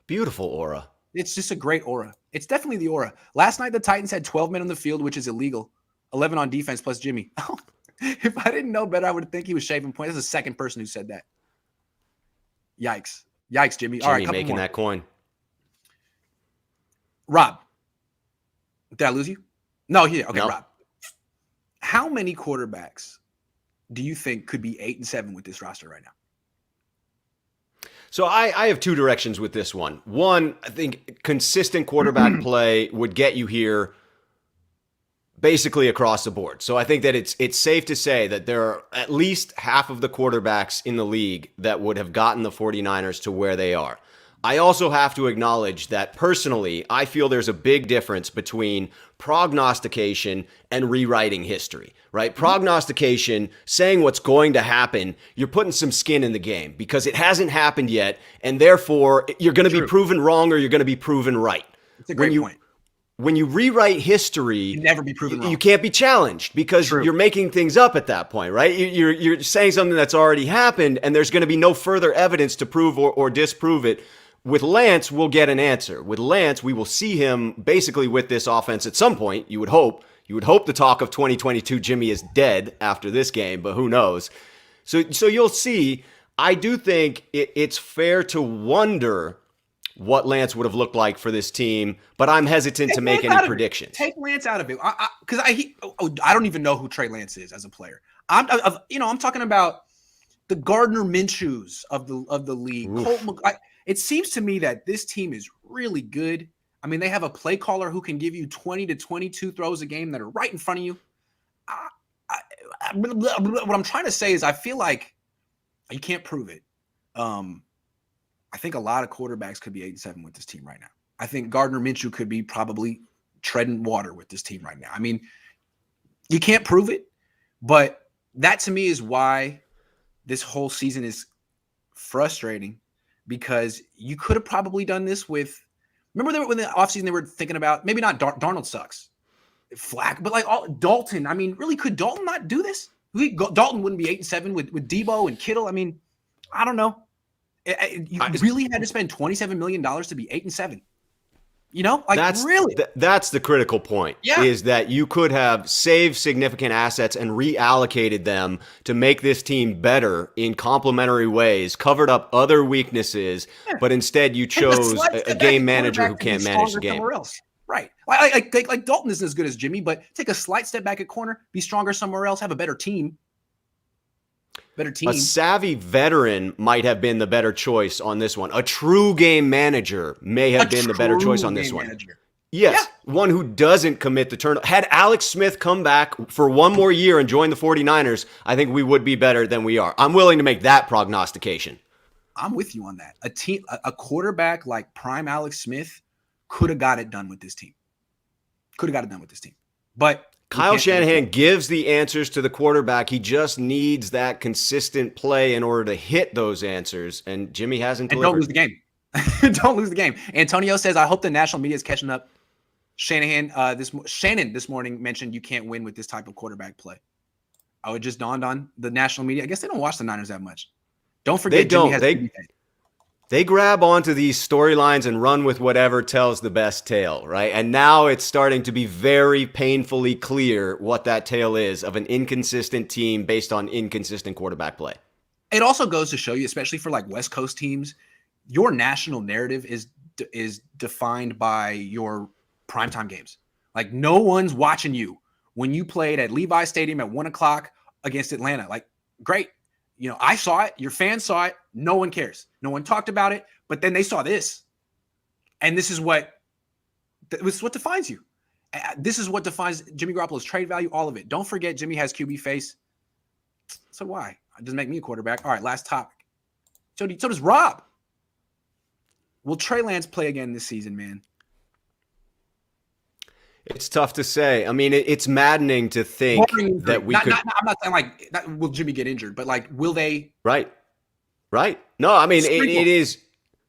Beautiful aura. It's just a great aura. It's definitely the aura. Last night the Titans had 12 men on the field, which is illegal. 11 on defense plus Jimmy. If I didn't know better, I would think he was shaving points. That's the second person who said that. Yikes, Jimmy. All right, making that coin. Rob, did I lose you? No, yeah. Okay, Nope. Rob. How many quarterbacks do you think could be 8-7 with this roster right now? So I have two directions with this one. One, I think consistent quarterback play would get you here basically across the board. So I think that it's safe to say that there are at least half of the quarterbacks in the league that would have gotten the 49ers to where they are. I also have to acknowledge that personally, I feel there's a big difference between prognostication and rewriting history, right? Prognostication, saying what's going to happen, you're putting some skin in the game because it hasn't happened yet, and therefore you're going to be proven wrong or you're going to be proven right. It's a great point. When you rewrite history, you never be proven wrong. You can't be challenged because you're making things up at that point, right? You're saying something that's already happened, and there's going to be no further evidence to prove or disprove it. With Lance, we'll get an answer. With Lance, we will see him basically with this offense at some point. You would hope. You would hope the talk of 2022 Jimmy is dead after this game, but who knows? So you'll see. I do think it's fair to wonder what Lance would have looked like for this team, but I'm hesitant to make any predictions. Take Lance out of it, because I don't even know who Trey Lance is as a player. I'm talking about the Gardner Minshews of the league. It seems to me that this team is really good. I mean, they have a play caller who can give you 20 to 22 throws a game that are right in front of you. What I'm trying to say is I feel like you can't prove it. I think a lot of quarterbacks could be 8-7 with this team right now. I think Gardner Minshew could be probably treading water with this team right now. I mean, you can't prove it, but that to me is why this whole season is frustrating. Because you could have probably done this with – remember when the offseason they were thinking about – maybe not Darnold sucks. Flack, but like Dalton. I mean, really, could Dalton not do this? Dalton wouldn't be 8-7 with Deebo and Kittle. I mean, I don't know. You really had to spend $27 million to be 8-7. You know, like really. That's the critical point, is that you could have saved significant assets and reallocated them to make this team better in complementary ways, covered up other weaknesses, but instead you chose a game manager who can't manage the game. Else. Right. Like Dalton isn't as good as Jimmy, but take a slight step back at corner, be stronger somewhere else, have a better team. A savvy veteran might have been the better choice on this one. A true game manager may have been the better choice on this one. Yes, one who doesn't commit the turnover. Had Alex Smith come back for one more year and join the 49ers, I think we would be better than we are. I'm willing to make that prognostication. I'm with you on that. A quarterback like prime Alex Smith could have got it done with this team. But Kyle Shanahan gives the answers to the quarterback. He just needs that consistent play in order to hit those answers, and Jimmy hasn't delivered. And don't lose the game. Don't lose the game. Antonio says, I hope the national media is catching up. Shannon this morning mentioned you can't win with this type of quarterback play. Oh, it just dawned on the national media. I guess they don't watch the Niners that much. Don't forget Jimmy has They grab onto these storylines and run with whatever tells the best tale, right? And now it's starting to be very painfully clear what that tale is of an inconsistent team based on inconsistent quarterback play. It also goes to show you, especially for like West Coast teams, your national narrative is defined by your primetime games. Like no one's watching you when you played at Levi Stadium at 1:00 against Atlanta. Like, great. You know, I saw it. Your fans saw it. No one cares. No one talked about it. But then they saw this. And this is what defines you. This is what defines Jimmy Garoppolo's trade value, all of it. Don't forget Jimmy has QB face. So why? It doesn't make me a quarterback. All right, last topic. So does Rob. Will Trey Lance play again this season, man? It's tough to say. I mean, it's maddening to think Barring injury. that we could. I'm not saying like that, will Jimmy get injured, but like, will they Right. Right. No, I mean, sprinkle? it is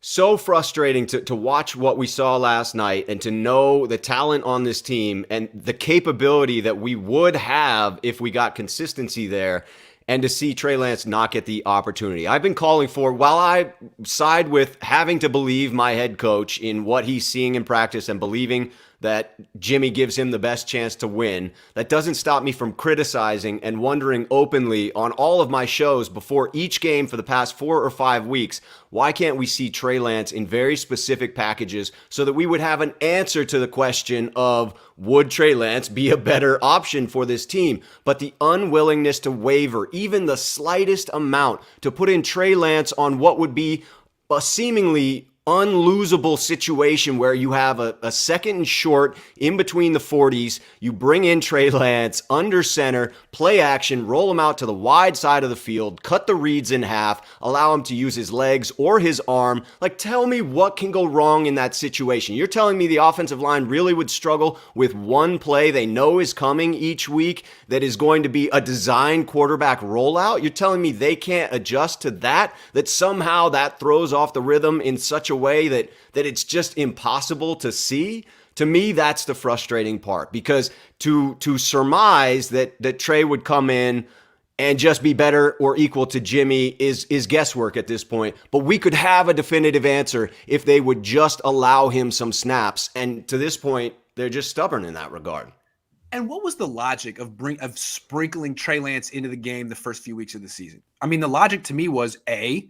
so frustrating to watch what we saw last night and to know the talent on this team and the capability that we would have if we got consistency there, and to see Trey Lance not get the opportunity. I've been calling for, while I side with having to believe my head coach in what he's seeing in practice and believing that Jimmy gives him the best chance to win, that doesn't stop me from criticizing and wondering openly on all of my shows before each game for the past 4 or 5 weeks, why can't we see Trey Lance in very specific packages so that we would have an answer to the question of, would Trey Lance be a better option for this team? But the unwillingness to waver even the slightest amount to put in Trey Lance on what would be a seemingly unlosable situation where you have a second and short in between the 40s. You bring in Trey Lance under center, play action, roll him out to the wide side of the field, cut the reads in half, allow him to use his legs or his arm. Like, tell me what can go wrong in that situation. You're telling me the offensive line really would struggle with one play they know is coming each week that is going to be a design quarterback rollout? You're telling me they can't adjust to that somehow that throws off the rhythm in such a way that it's just impossible to see? To me, that's the frustrating part, because to surmise that Trey would come in and just be better or equal to Jimmy is guesswork at this point. But we could have a definitive answer if they would just allow him some snaps. And to this point, they're just stubborn in that regard. And what was the logic of sprinkling Trey Lance into the game the first few weeks of the season? I mean, the logic to me was A,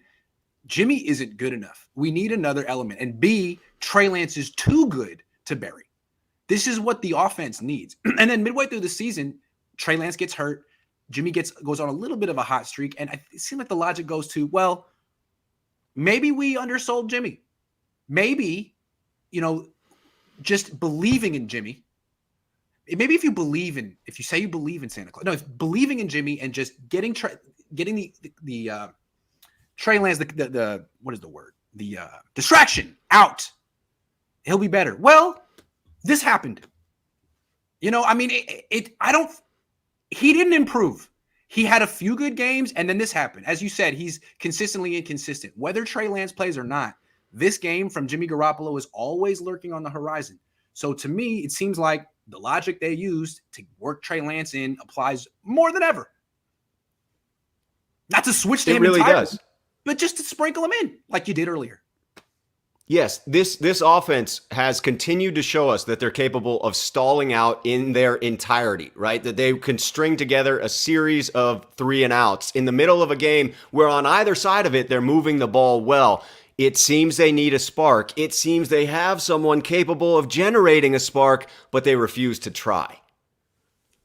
Jimmy isn't good enough. We need another element. And B, Trey Lance is too good to bury. This is what the offense needs. And then midway through the season, Trey Lance gets hurt. Jimmy goes on a little bit of a hot streak. And it seemed like the logic goes to, well, maybe we undersold Jimmy. Maybe, just believing in Jimmy. Maybe if you say you believe in Santa Claus. No, it's believing in Jimmy and just getting the Trey Lance, the what is the word? The distraction out. He'll be better. Well, this happened. He didn't improve. He had a few good games, and then this happened. As you said, he's consistently inconsistent. Whether Trey Lance plays or not, this game from Jimmy Garoppolo is always lurking on the horizon. So to me, it seems like the logic they used to work Trey Lance in applies more than ever. Not to switch to him really entirely, does. But just to sprinkle him in like you did earlier. Yes, this offense has continued to show us that they're capable of stalling out in their entirety, right? That they can string together a series of 3 and outs in the middle of a game where on either side of it, they're moving the ball well. It seems they need a spark. It seems they have someone capable of generating a spark, but they refuse to try.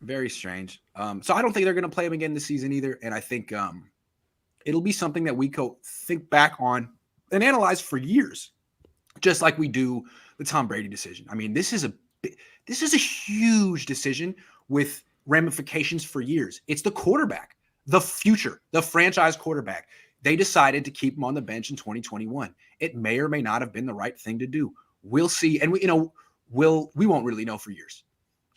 Very strange. So I don't think they're going to play him again this season either. And I think it'll be something that we go think back on and analyze for years, just like we do the Tom Brady decision. I mean, this is a huge decision with ramifications for years. It's the quarterback, the future, the franchise quarterback. They decided to keep him on the bench in 2021. It may or may not have been the right thing to do. We'll see. And we won't really know for years.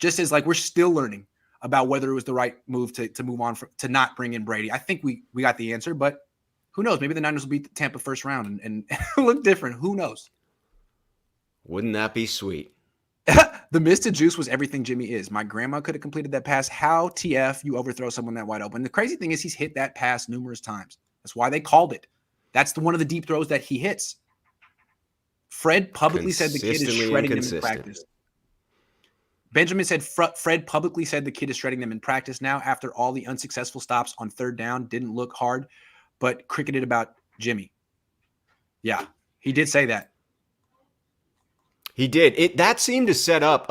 Just as like we're still learning about whether it was the right move to move on to not bring in Brady. I think we got the answer, but who knows? Maybe the Niners will beat the Tampa first round and look different. Who knows? Wouldn't that be sweet? The Mr. Juice was everything Jimmy is. My grandma could have completed that pass. How TF you overthrow someone that wide open? The crazy thing is he's hit that pass numerous times. That's why they called it. That's one of the deep throws that he hits. Fred publicly said the kid is shredding them in practice. Benjamin said Fred publicly said the kid is shredding them in practice now after all the unsuccessful stops on third down. Didn't look hard, but cricketed about Jimmy. Yeah, he did say that. He did. That seemed to set up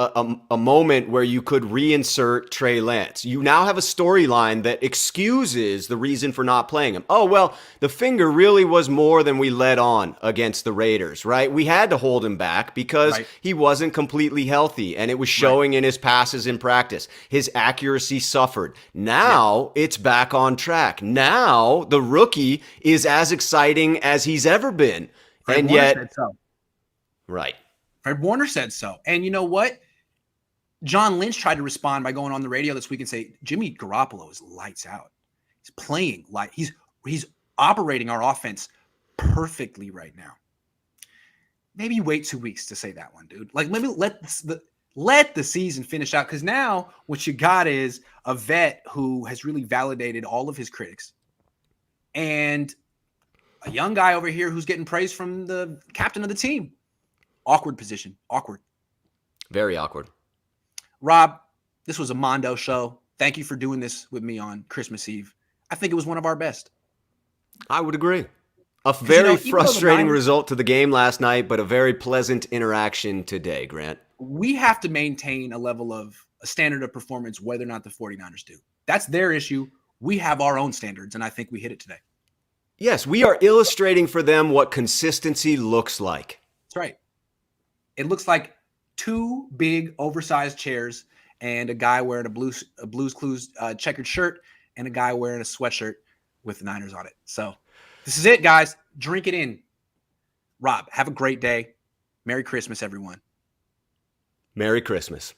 a moment where you could reinsert Trey Lance. You now have a storyline that excuses the reason for not playing him. Oh, well, the finger really was more than we let on against the Raiders, right? We had to hold him back because he wasn't completely healthy, and it was showing in his passes in practice. His accuracy suffered. Now it's back on track. Now the rookie is as exciting as he's ever been. Fred Warner said so. Right. Fred Warner said so. And you know what? John Lynch tried to respond by going on the radio this week and say, Jimmy Garoppolo is lights out. He's playing like he's operating our offense perfectly right now. Maybe wait 2 weeks to say that one, dude. Like, maybe let the season finish out, because now what you got is a vet who has really validated all of his critics, and a young guy over here who's getting praise from the captain of the team. Awkward position. Awkward. Very awkward. Rob, this was a Mondo show. Thank you for doing this with me on Christmas Eve. I think it was one of our best. I would agree. A very frustrating result to the game last night, but a very pleasant interaction today, Grant. We have to maintain a level of a standard of performance, whether or not the 49ers do. That's their issue. We have our own standards, and I think we hit it today. Yes, we are illustrating for them what consistency looks like. That's right. It looks like two big, oversized chairs and a guy wearing a Blues Clues checkered shirt and a guy wearing a sweatshirt with the Niners on it. So this is it, guys. Drink it in. Rob, have a great day. Merry Christmas, everyone. Merry Christmas.